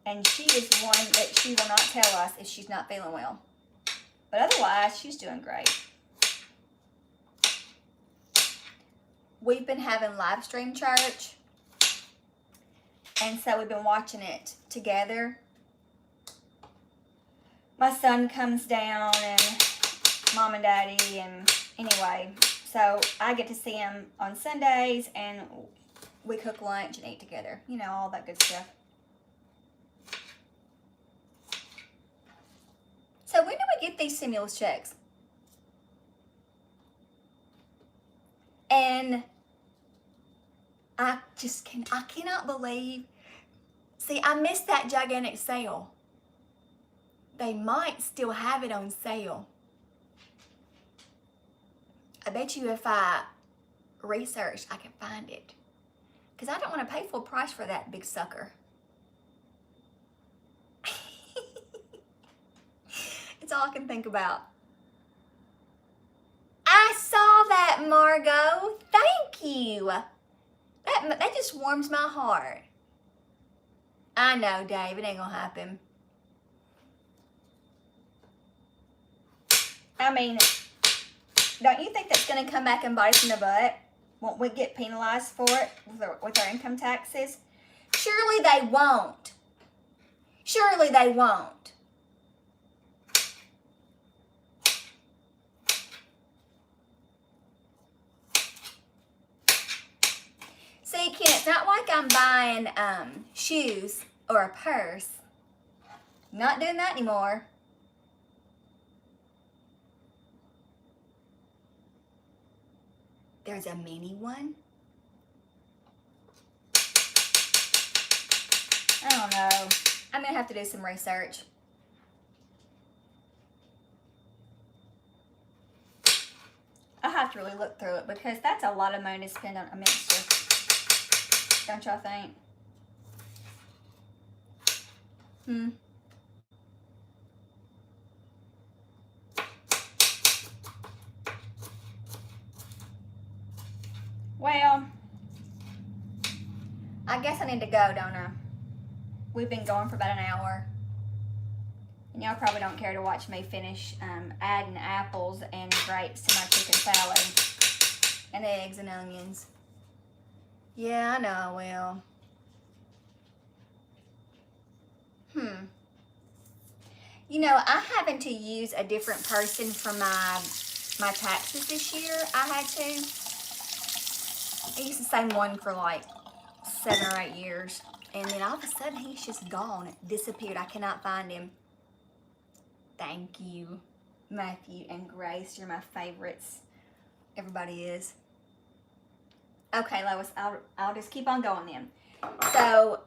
And she is one that she will not tell us if she's not feeling well. But otherwise, she's doing great. We've been having live stream church. And so we've been watching it together. My son comes down and mom and daddy, and anyway, so I get to see him on Sundays, and we cook lunch and eat together. You know, all that good stuff. So when do we get these stimulus checks? And I cannot believe. See, I missed that gigantic sale. They might still have it on sale. I bet you if I research, I can find it. Because I don't want to pay full price for that big sucker. It's all I can think about. I saw that, Margot. Thank you. That just warms my heart. I know, Dave. It ain't gonna happen. I mean, don't you think that's gonna come back and bite us in the butt? Won't we get penalized for it with our income taxes? Surely they won't. Surely they won't. See, Ken, it's not like I'm buying shoes or a purse. Not doing that anymore. There's a mini one. I don't know. I'm gonna have to do some research. I'll have to really look through it because that's a lot of money to spend on a mixture. Don't y'all think? Well, I guess I need to go, don't I? We've been going for about an hour. And y'all probably don't care to watch me finish adding apples and grapes to my chicken salad. And eggs and onions. Yeah, I know I will. You know, I happened to use a different person for my taxes this year. I had to. I used the same one for like 7 or 8 years. And then all of a sudden, he's just gone. Disappeared. I cannot find him. Thank you, Matthew and Grace. You're my favorites. Everybody is. Okay, Lois, I'll just keep on going then. So,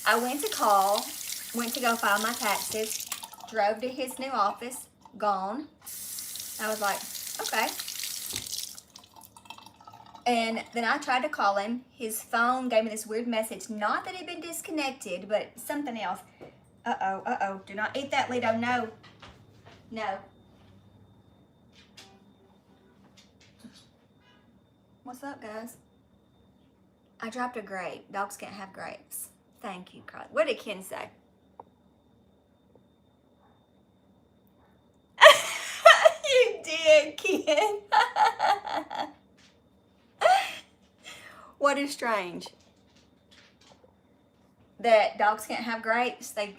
I went to go file my taxes, drove to his new office, gone. I was like, okay. And then I tried to call him. His phone gave me this weird message. Not that it had been disconnected, but something else. Uh-oh. Do not eat that, Lido. No. No. What's up, guys? I dropped a grape. Dogs can't have grapes. Thank you, Carly. What did Ken say? You did, Ken. What is strange? That dogs can't have grapes. They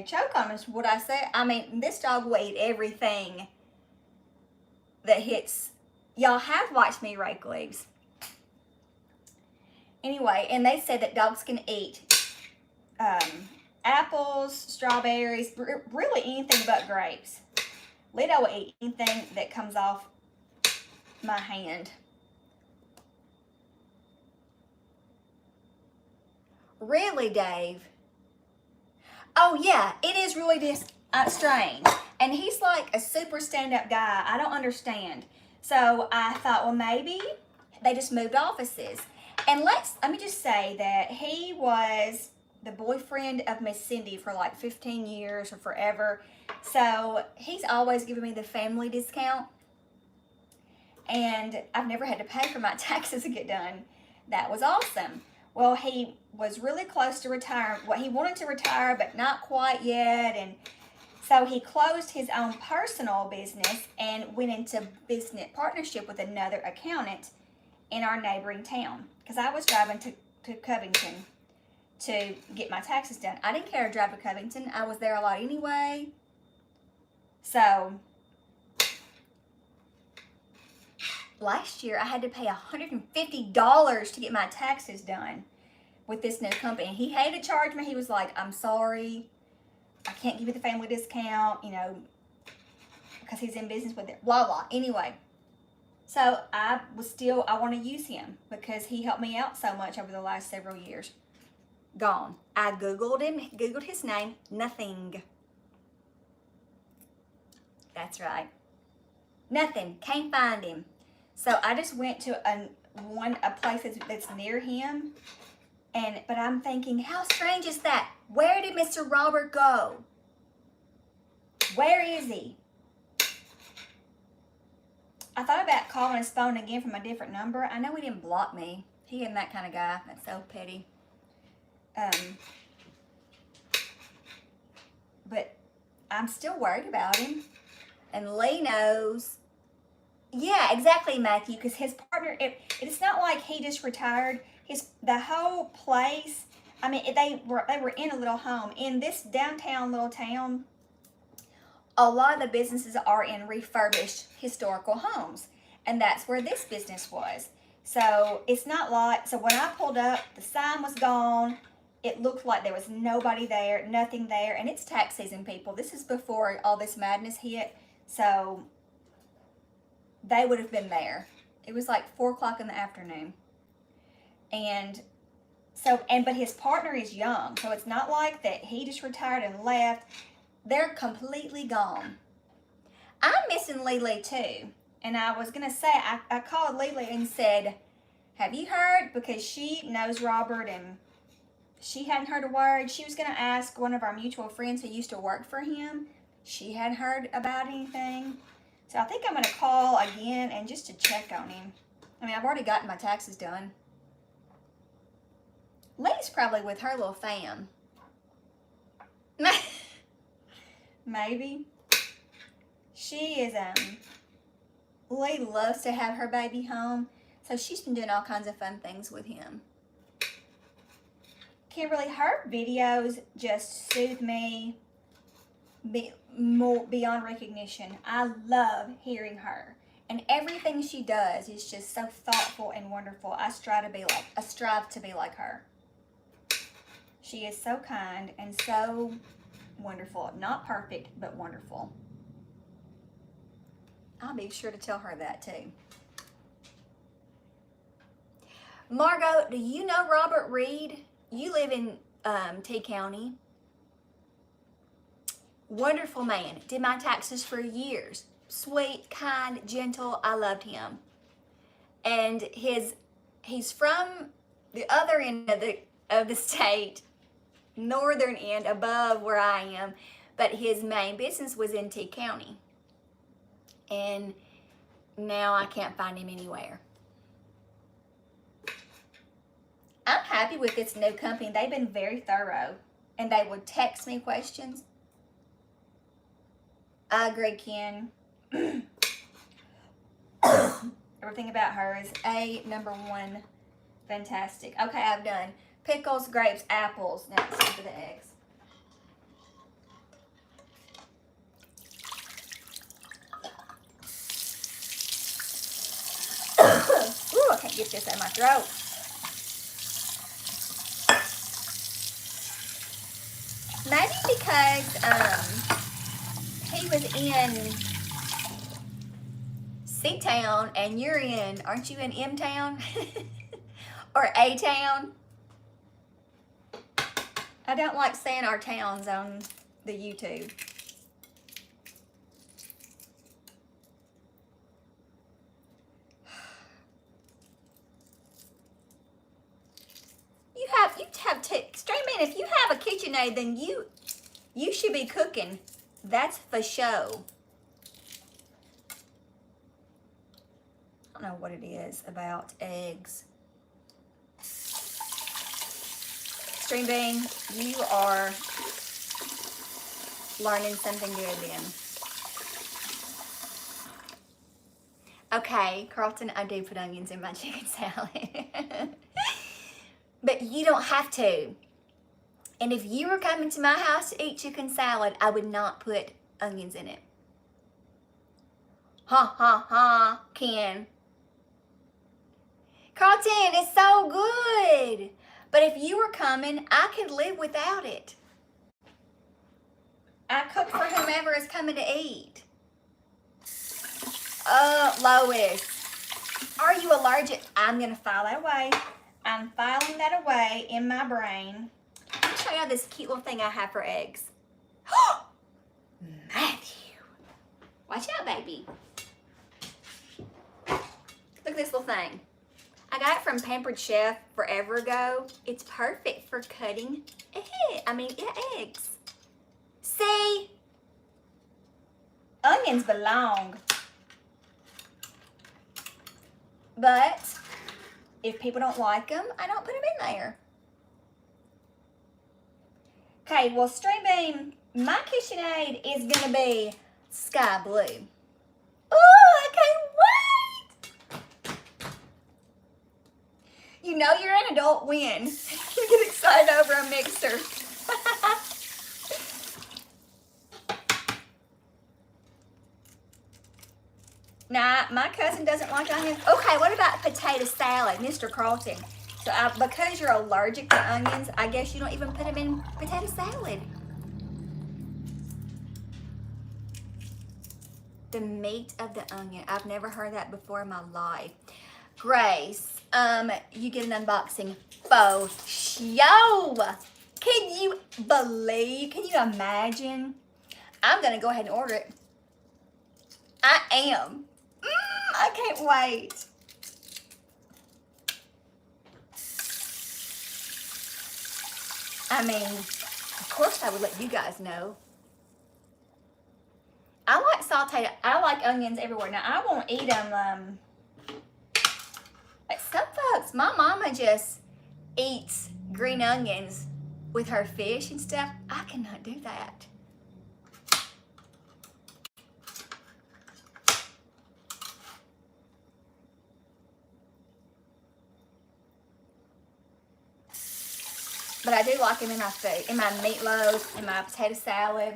choke on them, is what I said. I mean, this dog will eat everything that hits. Y'all have watched me rake leaves. Anyway, and they said that dogs can eat apples, strawberries, really anything but grapes. Lido will eat anything that comes off my hand. Really, Dave? Oh, yeah, it is really just strange. And he's like a super stand-up guy. I don't understand. So I thought, well, maybe they just moved offices. And let me just say that he was the boyfriend of Miss Cindy for like 15 years or forever. So he's always giving me the family discount. And I've never had to pay for my taxes to get done. That was awesome. Well, he was really close to retire. Well, he wanted to retire, but not quite yet. And so he closed his own personal business and went into business partnership with another accountant in our neighboring town. Because I was driving to Covington to get my taxes done. I didn't care to drive to Covington. I was there a lot anyway. So last year I had to pay $150 to get my taxes done with this new company. He hated to charge me. He was like, I'm sorry, I can't give you the family discount, you know, because he's in business with it, blah, blah. Anyway, so I want to use him because he helped me out so much over the last several years. Gone. I Googled him, Googled his name, nothing. That's right. Nothing. Can't find him. So I just went to a place that's near him. But I'm thinking, how strange is that? Where did Mr. Robert go? Where is he? I thought about calling his phone again from a different number. I know he didn't block me. He isn't that kind of guy. That's so petty. But I'm still worried about him. And Lee knows. Yeah, exactly, Matthew, because his partner, it's not like he just retired. The whole place, I mean, they were in a little home. In this downtown little town, a lot of the businesses are in refurbished historical homes. And that's where this business was. So it's not like, so when I pulled up, the sign was gone. It looked like there was nobody there, nothing there. And it's tax season, people. This is before all this madness hit. So they would have been there. It was like 4 o'clock in the afternoon. But his partner is young. So it's not like that he just retired and left. They're completely gone. I'm missing Lily too. And I was going to say, I called Lily and said, have you heard? Because she knows Robert and she hadn't heard a word. She was going to ask one of our mutual friends who used to work for him. She hadn't heard about anything. So I think I'm going to call again and just to check on him. I mean, I've already gotten my taxes done. Lee's probably with her little fam. Maybe. She is, Lee loves to have her baby home. So she's been doing all kinds of fun things with him. Kimberly, her videos just soothe me more beyond recognition. I love hearing her, and everything she does is just so thoughtful and wonderful. I strive to be like her. She is so kind and so wonderful. Not perfect, but wonderful. I'll be sure to tell her that too. Margot, do you know Robert Reed? You live in T County. Wonderful man. Did my taxes for years. Sweet, kind, gentle. I loved him. And he's from the other end of the state, northern end, above where I am. But his main business was in T County. And now I can't find him anywhere. I'm happy with this new company. They've been very thorough. And they would text me questions. I agree, Ken. Everything about her is #1 fantastic. Okay, I've done pickles, grapes, apples. Now it's time for the eggs. Ooh, I can't get this out of my throat. Maybe because he was in C-Town and you're in, aren't you in M-Town? Or A-Town? I don't like saying our towns on the YouTube. Straight man, if you have a KitchenAid, then you should be cooking. That's for show. I don't know what it is about eggs. Stream Bean, you are learning something good then. Okay, Carlton, I do put onions in my chicken salad. But you don't have to. And if you were coming to my house to eat chicken salad, I would not put onions in it. Ha ha ha, Ken. Carlton, it's so good. But if you were coming, I could live without it. I cook for whomever is coming to eat. Lois, are you allergic? I'm going to file that away. I'm filing that away in my brain. Let me show you this cute little thing I have for eggs. Matthew. Watch out, baby. Look at this little thing. I got it from Pampered Chef forever ago. It's perfect for cutting eggs. See? Onions belong. But if people don't like them, I don't put them in there. Okay, well, Stream Bean, my KitchenAid is going to be sky blue. Oh, I can't wait! You know you're an adult when you get excited over a mixer. Nah, my cousin doesn't like onions. Okay, what about potato salad, Mr. Carlton? So because you're allergic to onions, I guess you don't even put them in potato salad. The meat of the onion. I've never heard that before in my life. Grace, you get an unboxing for show. Can you imagine? I'm going to go ahead and order it. I am. I can't wait. I mean, of course I would let you guys know. I like sauteed. I like onions everywhere. Now, I won't eat them. Like some folks, my mama just eats green onions with her fish and stuff. I cannot do that. But I do like them in my food, in my meatloaf, in my potato salad.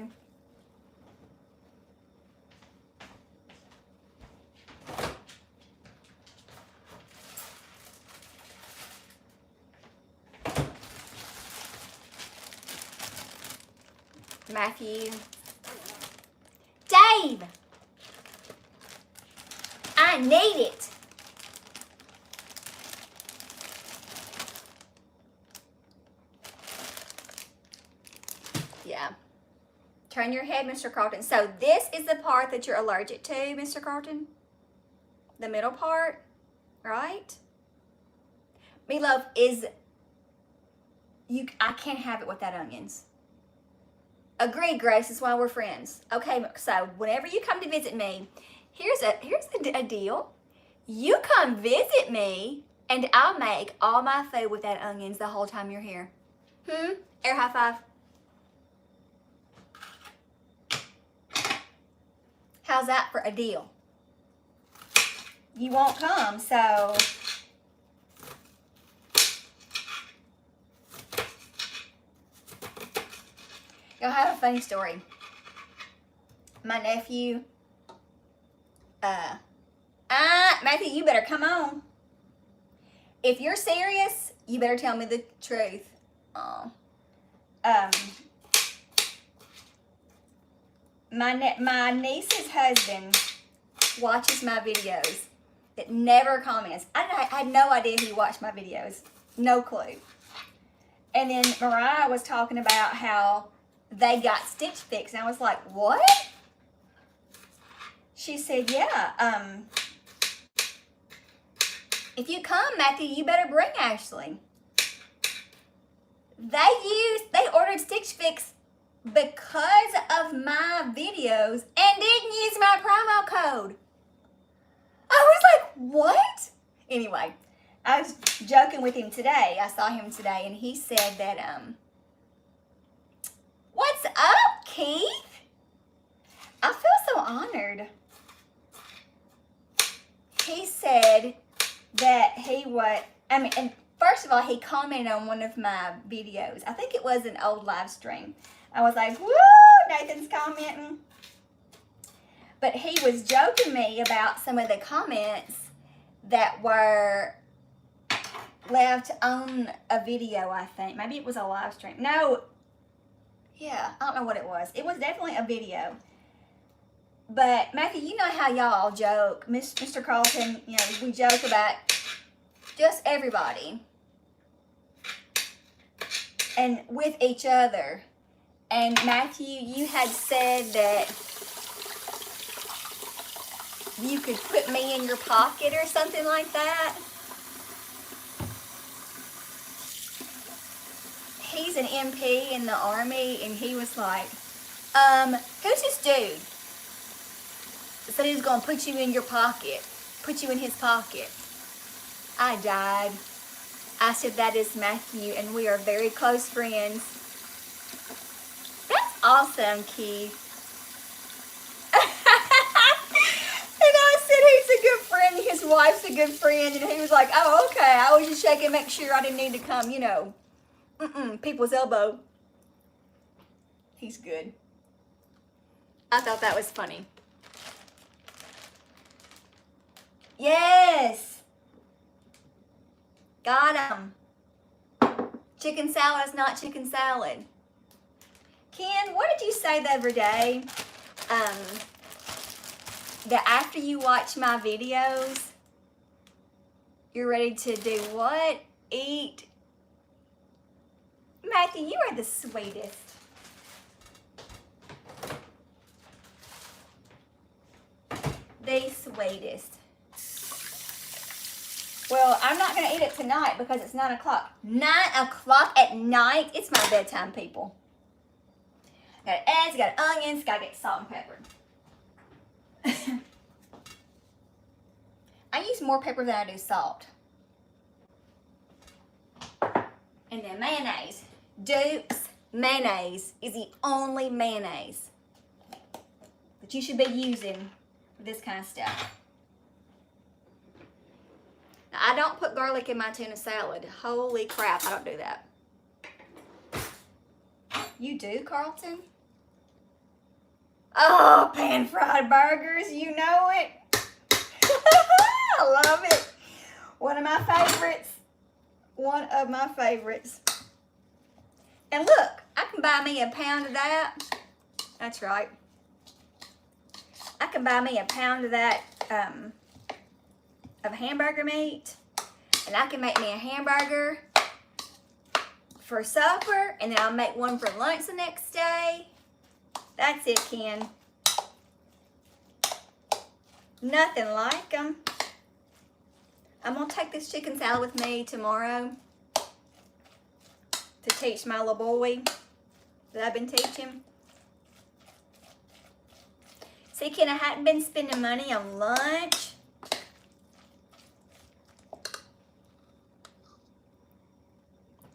Matthew. Dave! I need it. Yeah. Turn your head, Mr. Carlton. So this is the part that you're allergic to, Mr. Carlton? The middle part, right? Meatloaf is, I can't have it without onions. Agreed, Grace. That's why we're friends. Okay, so whenever you come to visit me, here's a deal. You come visit me, and I'll make all my food without onions the whole time you're here. Air high five. How's that for a deal? You won't come, so... Y'all have a funny story. My nephew, Matthew, you better come on. If you're serious, you better tell me the truth. My niece's husband watches my videos. It never comments. I had no idea he watched my videos. No clue. And then Mariah was talking about how they got Stitch Fix, and I was like, what? She said, yeah, if you come, Matthew, you better bring Ashley. They ordered Stitch Fix because of my videos and didn't use my promo code. I was like, what? Anyway, I was joking with him today. I saw him today, and he said that, what's up, Keith? I feel so honored. He said that and first of all, he commented on one of my videos. I think it was an old live stream. I was like, woo, Nathan's commenting. But he was joking me about some of the comments that were left on a video, I think. Maybe it was a live stream. No. Yeah, I don't know what it was. It was definitely a video. But, Matthew, you know how y'all joke. Mr. Carlton, you know, we joke about just everybody. And with each other. And, Matthew, you had said that you could put me in your pocket or something like that. He's an MP in the Army, and he was like, who's this dude? Said he was going to put you in your pocket. Put you in his pocket. I died. I said, that is Matthew, and we are very close friends. That's awesome, Keith. And I said, he's a good friend. His wife's a good friend. And he was like, oh, okay. I was just checking, make sure I didn't need to come, you know, people's elbow. He's good. I thought that was funny. Yes. Got him. Chicken salad is not chicken salad. Ken, what did you say the other day? That after you watch my videos, you're ready to do what? Eat. Matthew, you are the sweetest. The sweetest. Well, I'm not going to eat it tonight because it's 9 o'clock. 9 o'clock at night? It's my bedtime, people. Got eggs, got onions, got to get salt and pepper. I use more pepper than I do salt. And then mayonnaise. Duke's mayonnaise is the only mayonnaise that you should be using for this kind of stuff. Now, I don't put garlic in my tuna salad. Holy crap, I don't do that. You do, Carlton? Oh, pan-fried burgers, you know it. I love it. One of my favorites. One of my favorites. And look, I can buy me a pound of that. That's right. I can buy me a pound of that, of hamburger meat. And I can make me a hamburger for supper. And then I'll make one for lunch the next day. That's it, Ken. Nothing like them. I'm going to take this chicken salad with me tomorrow to teach my little boy that I've been teaching. See, Ken, I hadn't been spending money on lunch.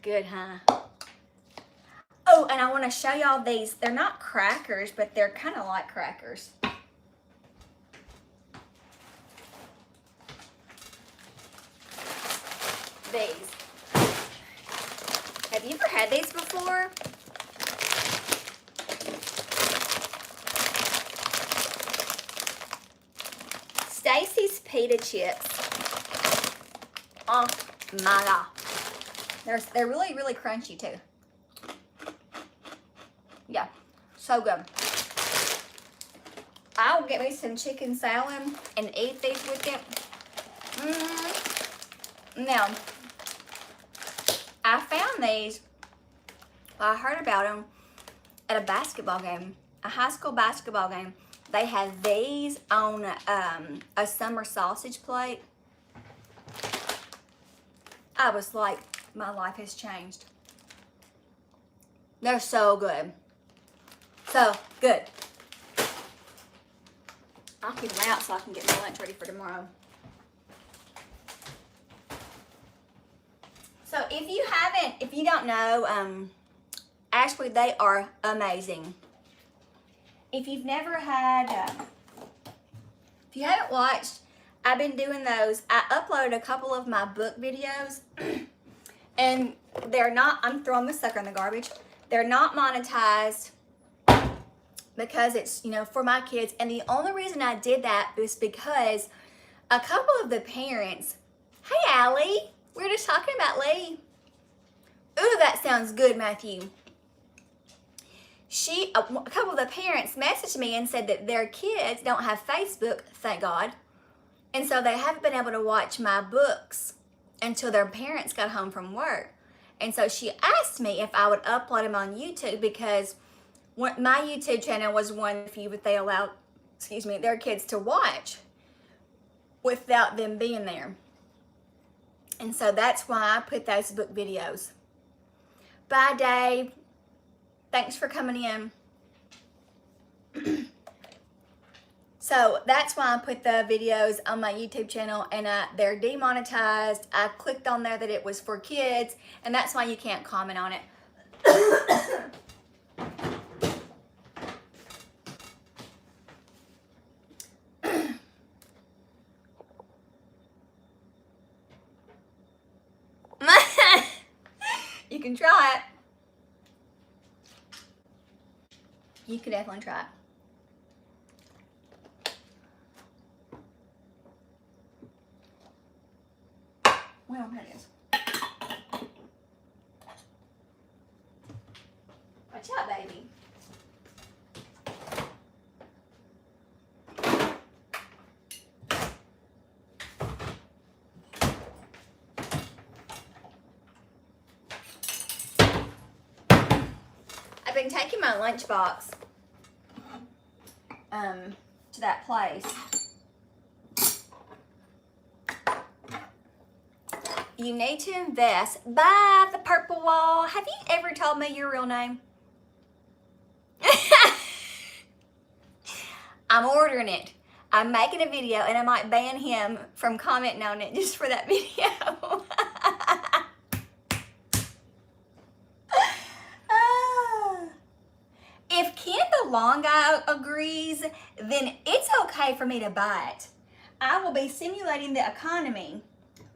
Good, huh? Oh, and I want to show y'all these. They're not crackers, but they're kind of like crackers. These. Have you ever had these before? Stacy's pita chips. Oh my god. They're really, really crunchy too. Yeah, so good. I'll get me some chicken salad and eat these with it. Now, I found these, I heard about them at a basketball game, a high school basketball game. They had these on a summer sausage plate. I was like, my life has changed. They're so good. So good. I'll keep them out so I can get my lunch ready for tomorrow. So if you don't know, Ashby, they are amazing. If you've never had, if you haven't watched, I've been doing those. I uploaded a couple of my book videos, and they're not, I'm throwing the sucker in the garbage. They're not monetized because it's, you know, for my kids. And the only reason I did that was because a couple of the parents, hey, Allie, we were just talking about Lee. Ooh, that sounds good, Matthew. A couple of the parents messaged me and said that their kids don't have Facebook, thank God. And so they haven't been able to watch my books until their parents got home from work. And so she asked me if I would upload them on YouTube because my YouTube channel was one of the few that they allowed, their kids to watch without them being there. And so that's why I put those book videos. Bye, Dave. Thanks for coming in. So that's why I put the videos on my YouTube channel, and they're demonetized. I clicked on there that it was for kids, and that's why you can't comment on it. You can try it. You could definitely try it. Well, that is. Watch out, baby. I've been taking my lunchbox to that place. You need to invest. Bye, the purple wall. Have you ever told me your real name? I'm ordering it. I'm making a video, and I might ban him from commenting on it just for that video. If Ken the Long Guy agrees, then it's okay for me to buy it. I will be simulating the economy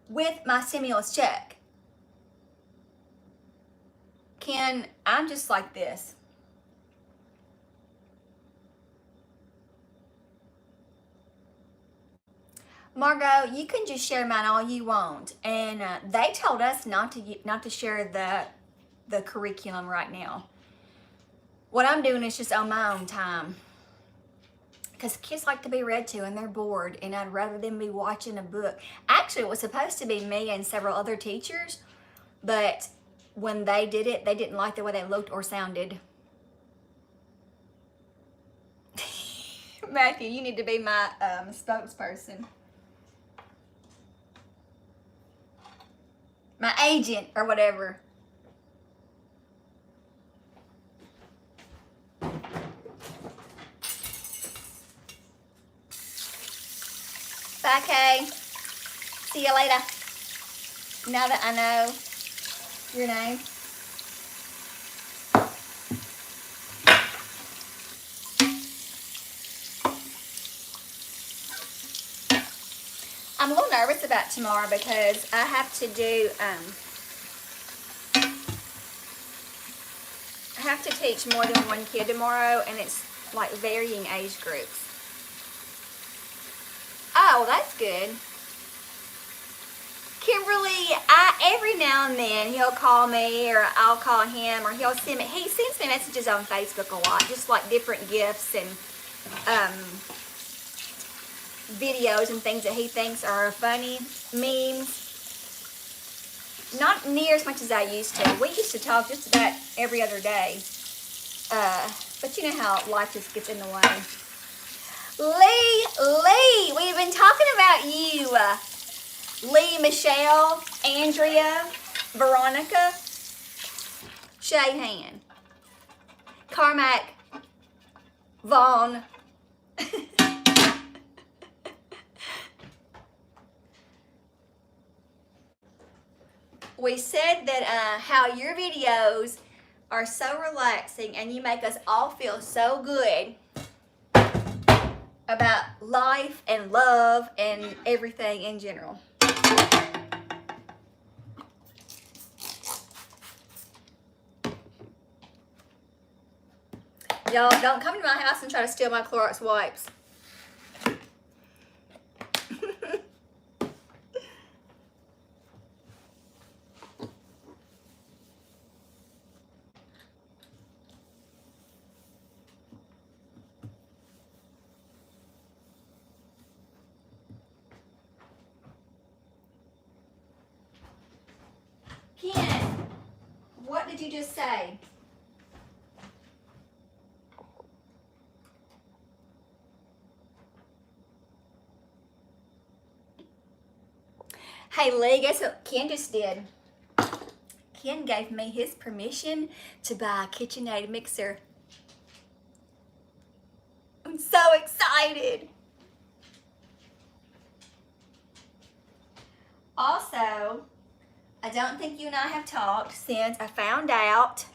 with my stimulus check. Ken, I'm just like this. Margot, you can just share mine all you want. And they told us not to share the curriculum right now. What I'm doing is just on my own time. Because kids like to be read to and they're bored, and I'd rather them be watching a book. Actually, it was supposed to be me and several other teachers, but when they did it, they didn't like the way they looked or sounded. Matthew, you need to be my spokesperson. My agent or whatever. Bye, Kay. See you later. Now that I know your name. I'm a little nervous about tomorrow because I have to do, I have to teach more than one kid tomorrow, and it's like varying age groups. Oh, that's good. Kimberly, every now and then he'll call me, or I'll call him, or he sends me messages on Facebook a lot, just like different gifts and videos and things that he thinks are funny, memes. Not near as much as I used to. We used to talk just about every other day. But you know how life just gets in the way. Lee, we've been talking about you. Lee, Michelle, Andrea, Veronica, Shayhan, Carmack, Vaughn. We said that how your videos are so relaxing and you make us all feel so good about life and love and everything in general. Y'all, don't come to my house and try to steal my Clorox wipes. Ken, what did you just say? Hey Lee, guess what Ken just did? Ken gave me his permission to buy a KitchenAid mixer. I'm so excited. Also, I don't think you and I have talked since I found out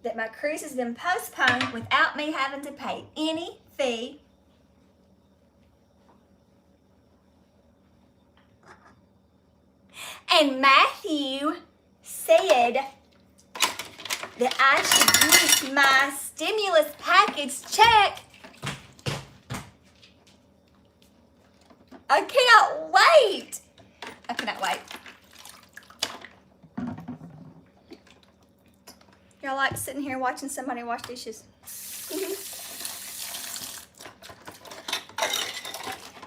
that my cruise has been postponed without me having to pay any fee. And Matthew said that I should use my stimulus package check. I cannot wait. I cannot wait. Y'all like sitting here watching somebody wash dishes?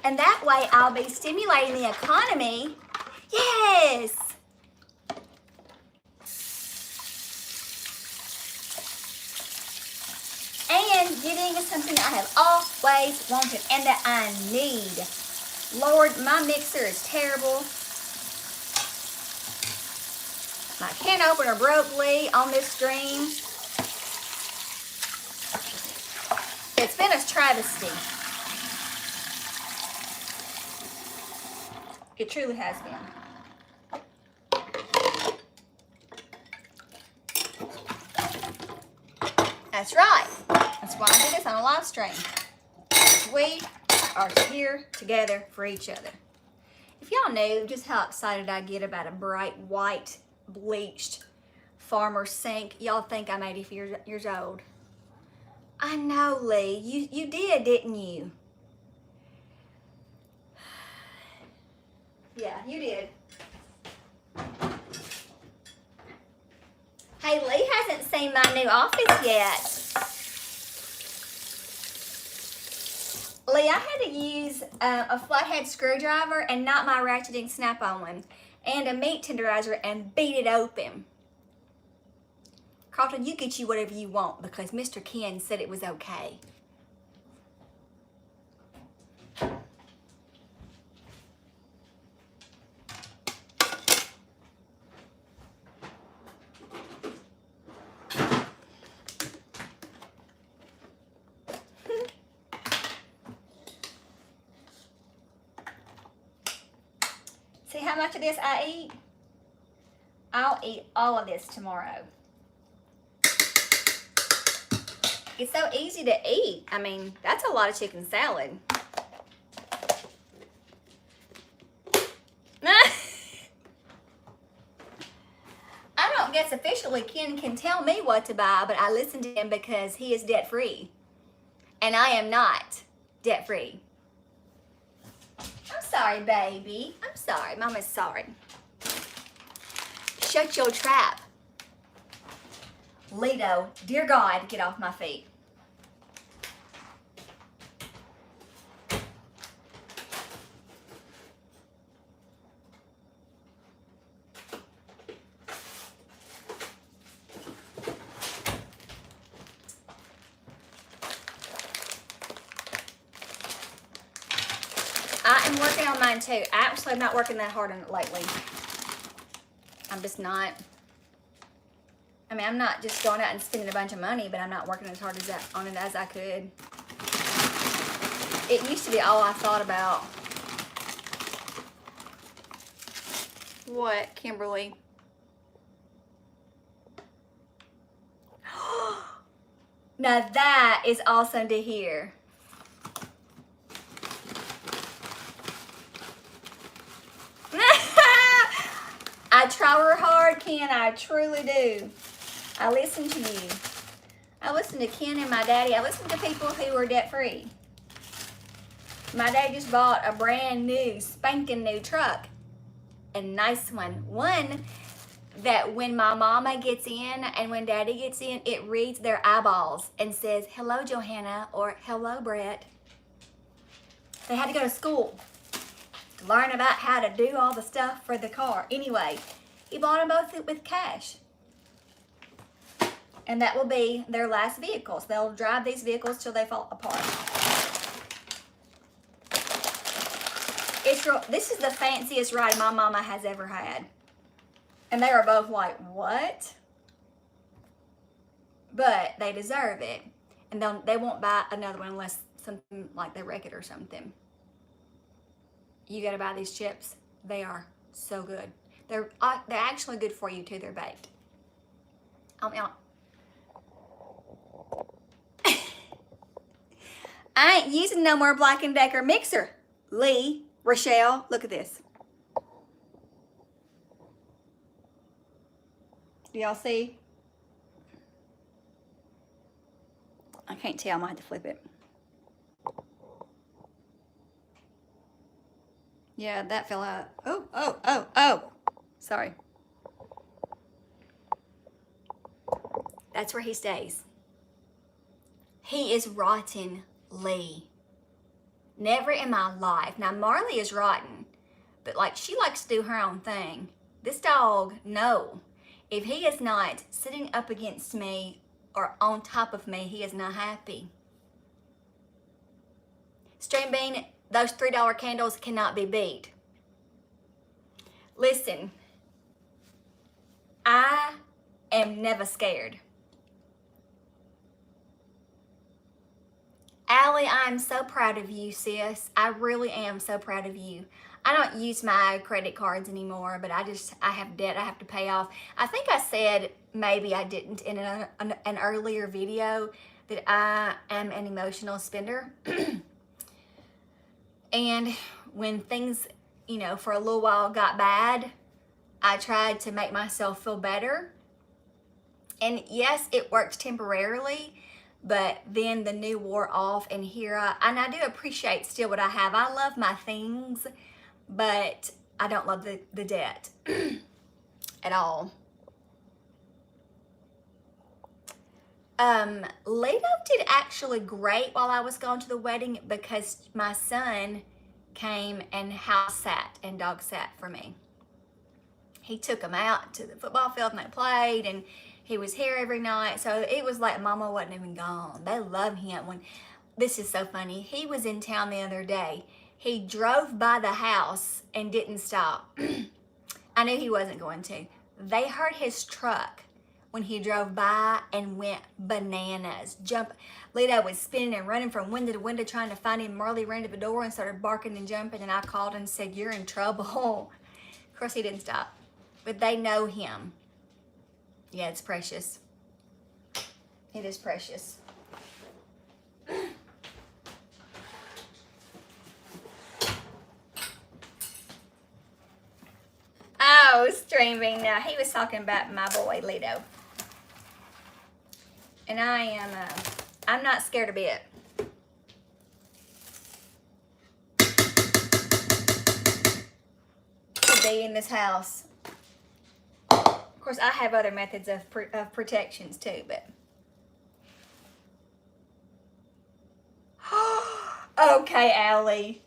And that way I'll be stimulating the economy. Yes. And getting is something I have always wanted and that I need. Lord, my mixer is terrible. My can opener broke, Lee, on this stream. It's been a travesty. It truly has been. That's right. That's why I do this on a live stream. We are here together for each other. If y'all knew just how excited I get about a bright white bleached farmer sink, y'all think I'm 80 years old. I know, Lee. You did, didn't you? Yeah, you did. Hey, Lee hasn't seen my new office yet. Lee, I had to use a flathead screwdriver and not my ratcheting snap-on one, and a meat tenderizer and beat it open. Carlton, you get you whatever you want because Mr. Ken said it was okay. See how much of this I eat? I'll eat all of this tomorrow. It's so easy to eat. I mean, that's a lot of chicken salad. I don't guess officially Ken can tell me what to buy, but I listen to him because he is debt-free. And I am not debt-free. I'm sorry, baby. I'm sorry. Mama's sorry. Shut your trap. Lido, dear God, get off my feet. I am working on mine too. Actually, I'm not working that hard on it lately. I'm just not. I mean, I'm not just going out and spending a bunch of money, but I'm not working as hard on it as I could. It used to be all I thought about. What, Kimberly? Now that is awesome to hear. I try real hard, Ken. I truly do. I listen to you. I listen to Ken and my daddy. I listen to people who are debt free. My dad just bought a brand new, spanking new truck. A nice one. One that when my mama gets in and when daddy gets in, it reads their eyeballs and says, hello, Johanna, or hello, Brett. They had to go to school to learn about how to do all the stuff for the car. Anyway, he bought them both with cash. And that will be their last vehicles. They'll drive these vehicles till they fall apart. This is the fanciest ride my mama has ever had. And they are both like, what? But they deserve it. And they won't buy another one unless something like they wreck it or something. You gotta buy these chips. They are so good. They're actually good for you too. They're baked. I ain't using no more Black & Decker mixer. Lee, Rochelle, look at this. Do y'all see? I can't tell. I'm gonna have to flip it. Yeah, that fell out. Oh. Sorry. That's where he stays. He is rotten, Lee. Never in my life. Now, Marley is rotten, but like she likes to do her own thing. This dog, no. If he is not sitting up against me or on top of me, he is not happy. Stream Bean, those $3 candles cannot be beat. Listen, I am never scared. Allie, I'm so proud of you, sis. I really am so proud of you. I don't use my credit cards anymore, but I have debt I have to pay off. I think I said, maybe I didn't in an earlier video, that I am an emotional spender. And when things, for a little while got bad, I tried to make myself feel better. And yes, it worked temporarily, but then the new wore off, and I do appreciate still what I have. I love my things, but I don't love the debt at all. Lido did actually great while I was gone to the wedding because my son came and house sat and dog sat for me. He took him out to the football field and they played, and he was here every night. So it was like Mama wasn't even gone. They love him. This is so funny. He was in town the other day. He drove by the house and didn't stop. I knew he wasn't going to. They heard his truck when he drove by and went bananas. Lido was spinning and running from window to window trying to find him. Marley ran to the door and started barking and jumping, and I called and said, you're in trouble. Of course, he didn't stop. But they know him. Yeah, it's precious. It is precious. Oh, streaming now. He was talking about my boy, Lido. And I'm not scared a bit. To be in this house. Of course, I have other methods of protections too, but. Okay, Allie.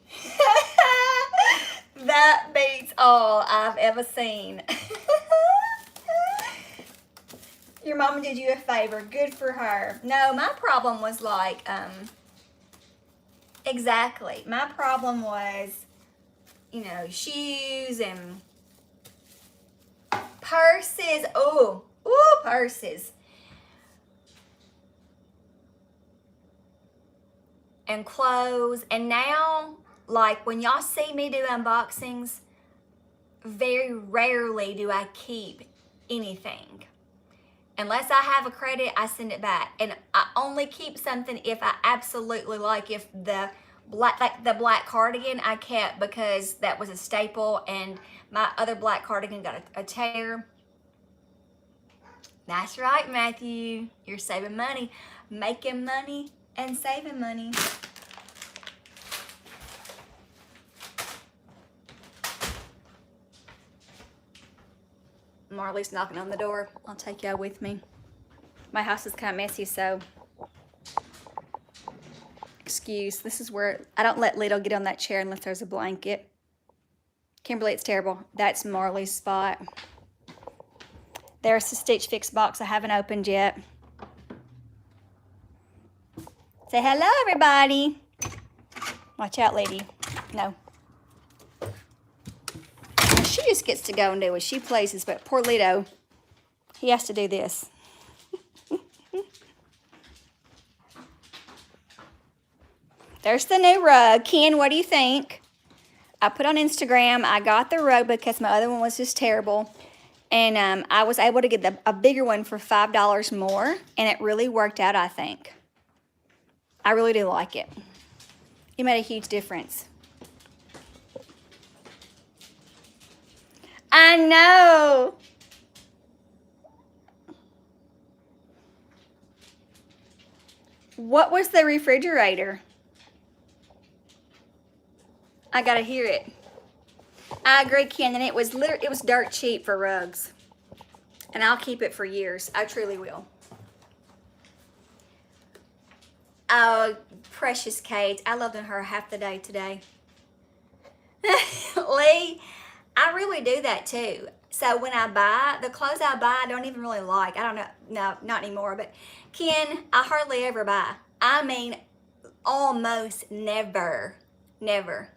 That beats all I've ever seen. Your mama did you a favor. Good for her. No, my problem was like, exactly. My problem was, shoes and purses. Oh, purses. And clothes. And now, like, when y'all see me do unboxings, very rarely do I keep anything. Unless I have a credit, I send it back. And I only keep something if I absolutely like. If the black cardigan I kept because that was a staple, and my other black cardigan got a tear. That's right, Matthew. You're saving money, making money, and saving money. Marley's knocking on the door. I'll take y'all with me. My house is kind of messy, so excuse. This is where I don't let Lido get on that chair unless there's a blanket. Kimberly, it's terrible. That's Marley's spot. There's the Stitch Fix box I haven't opened yet. Say hello, everybody. Watch out, lady. No. She just gets to go and do what she pleases, but poor Lido, he has to do this. There's the new rug. Ken, what do you think? I put on Instagram, I got the rug because my other one was just terrible. And I was able to get a bigger one for $5 more. And it really worked out, I think. I really do like it. It made a huge difference. I know. What was the refrigerator? I gotta hear it. I agree, Ken, and it was dirt cheap for rugs. And I'll keep it for years. I truly will. Oh, precious Kate. I loved her half the day today. Lee, I really do that too. So when I buy, the clothes I buy, I don't even really like. I don't know. No, not anymore. But Ken, I hardly ever buy. I mean, almost never. Never.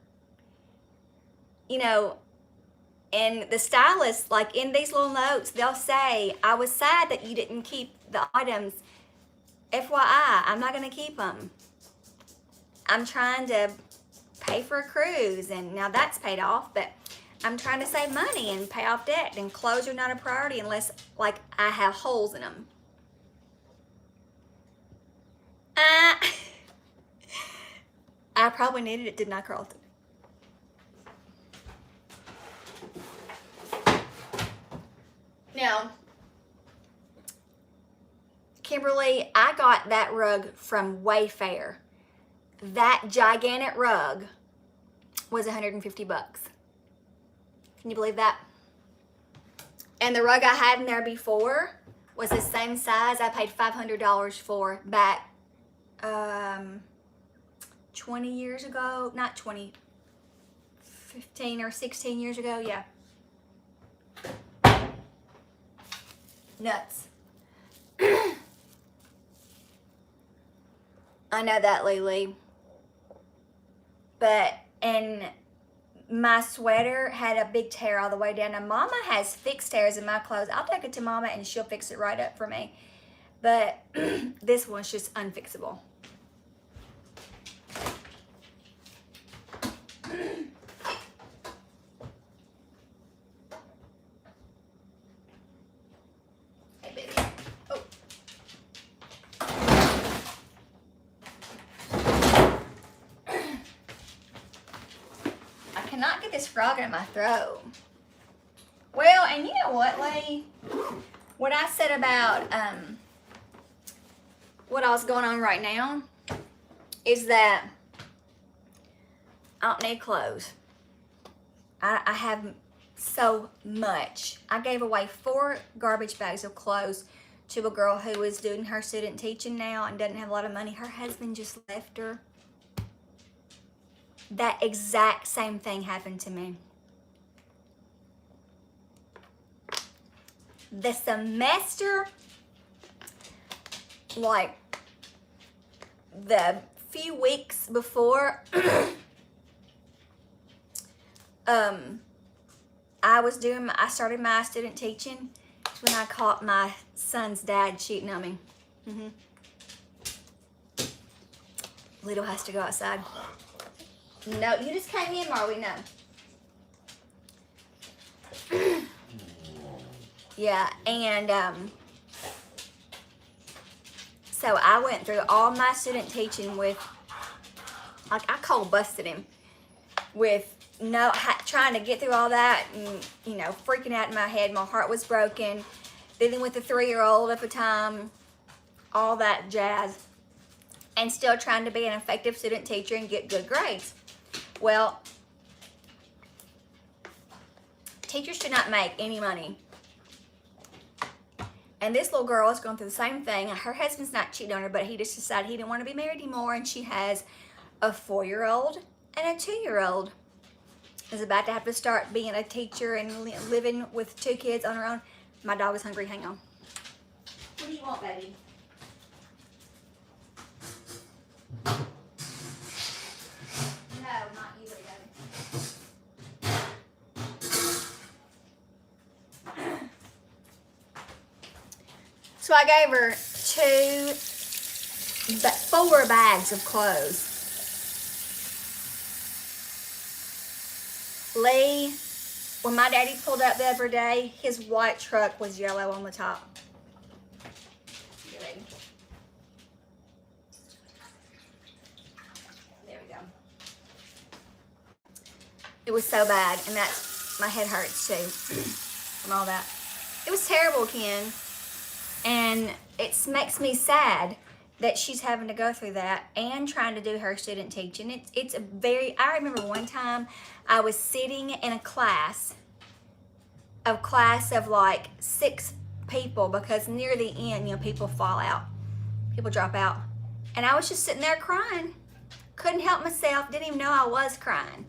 You know, and the stylists, like in these little notes, they'll say, I was sad that you didn't keep the items. FYI, I'm not going to keep them. I'm trying to pay for a cruise, and now that's paid off, but I'm trying to save money and pay off debt, and clothes are not a priority unless, like, I have holes in them. I probably needed it, didn't I, Carlton? Now, Kimberly, I got that rug from Wayfair. That gigantic rug was $150. Can you believe that? And the rug I had in there before was the same size I paid $500 for back 20 years ago. Not 20, 15 or 16 years ago, yeah. Nuts. I know that, Lily. But, and my sweater had a big tear all the way down. Now, Mama has fixed tears in my clothes. I'll take it to Mama and she'll fix it right up for me. But this one's just unfixable. Cannot get this frog in my throat. Well, and you know what, lady? What I said about what else going on right now is that I don't need clothes. I have so much. I gave away 4 garbage bags of clothes to a girl who is doing her student teaching now and doesn't have a lot of money. Her husband just left her. That exact same thing happened to me. The semester, like the few weeks before, I started my student teaching. It's when I caught my son's dad cheating on me. Little has to go outside. No, you just came in, Marley. No. Yeah, and so I went through all my student teaching with, like, I cold busted him with trying to get through all that, and freaking out in my head. My heart was broken, dealing with a 3-year-old at the time, all that jazz, and still trying to be an effective student teacher and get good grades. Well, teachers should not make any money. And this little girl is going through the same thing. Her husband's not cheating on her, but he just decided he didn't want to be married anymore. And she has a 4-year-old and a 2-year-old. Is about to have to start being a teacher and living with 2 kids on her own. My dog is hungry. Hang on. What do you want, baby? No, not you, baby. So I gave her 4 bags of clothes. Lee, when my daddy pulled up the other day, his white truck was yellow on the top. There we go. It was so bad, and my head hurts too from all that. It was terrible, Ken. And it makes me sad that she's having to go through that and trying to do her student teaching. I remember one time I was sitting in a class of like 6 people, because near the end, people fall out. People drop out. And I was just sitting there crying. Couldn't help myself. Didn't even know I was crying.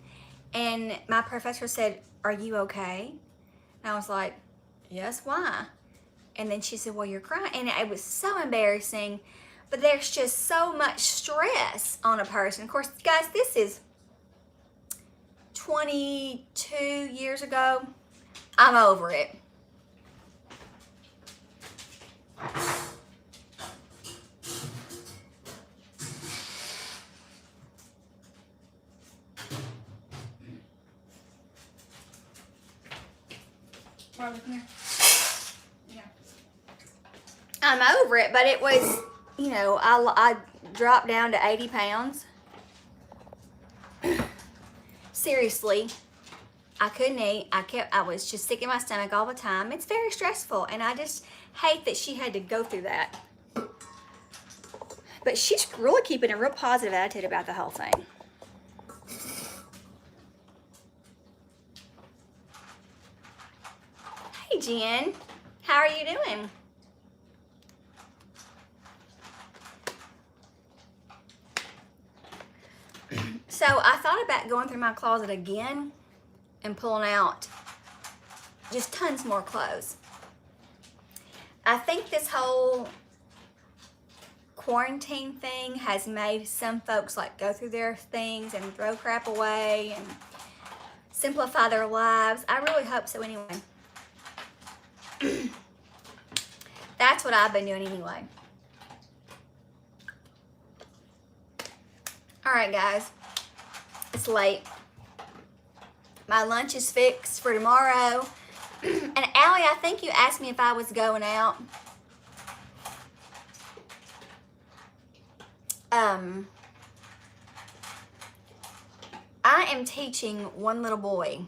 And my professor said, "Are you okay?" And I was like, "Yes, why?" And then she said, "Well, you're crying." And it was so embarrassing. But there's just so much stress on a person. Of course, guys, this is 22 years ago. I'm over it. Marlon, come here. Yeah. I'm over it, but it was, I dropped down to 80 pounds. Seriously, I couldn't eat. I was just sick in my stomach all the time. It's very stressful, and I just hate that she had to go through that. But she's really keeping a real positive attitude about the whole thing. Hey, Jen. How are you doing? So I thought about going through my closet again and pulling out just tons more clothes. I think this whole quarantine thing has made some folks like go through their things and throw crap away and simplify their lives. I really hope so anyway. That's what I've been doing anyway. All right, guys. It's late. My lunch is fixed for tomorrow. And Allie, I think you asked me if I was going out. I am teaching one little boy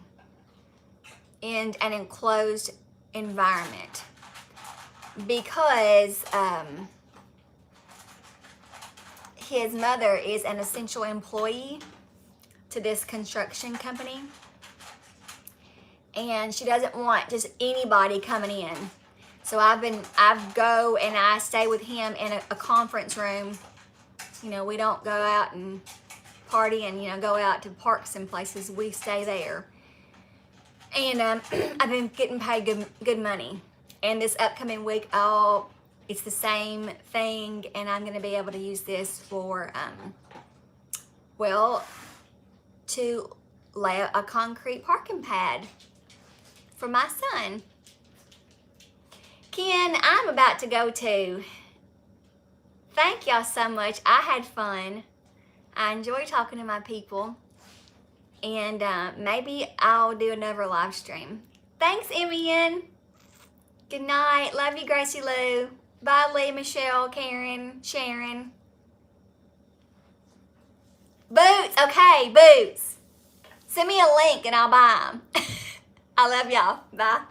in an enclosed environment because his mother is an essential employee to this construction company, and she doesn't want just anybody coming in. So I go and I stay with him in a conference room. We don't go out and party and go out to parks and places. We stay there, and I've been getting paid good money. And this upcoming week, it's the same thing, and I'm going to be able to use this for to lay a concrete parking pad for my son. Ken, I'm about to go too. Thank y'all so much. I had fun. I enjoy talking to my people. And maybe I'll do another live stream. Thanks, Emian. Good night. Love you, Gracie Lou. Bye, Lee, Michelle, Karen, Sharon. Boots. Okay, boots. Send me a link and I'll buy them. I love y'all. Bye.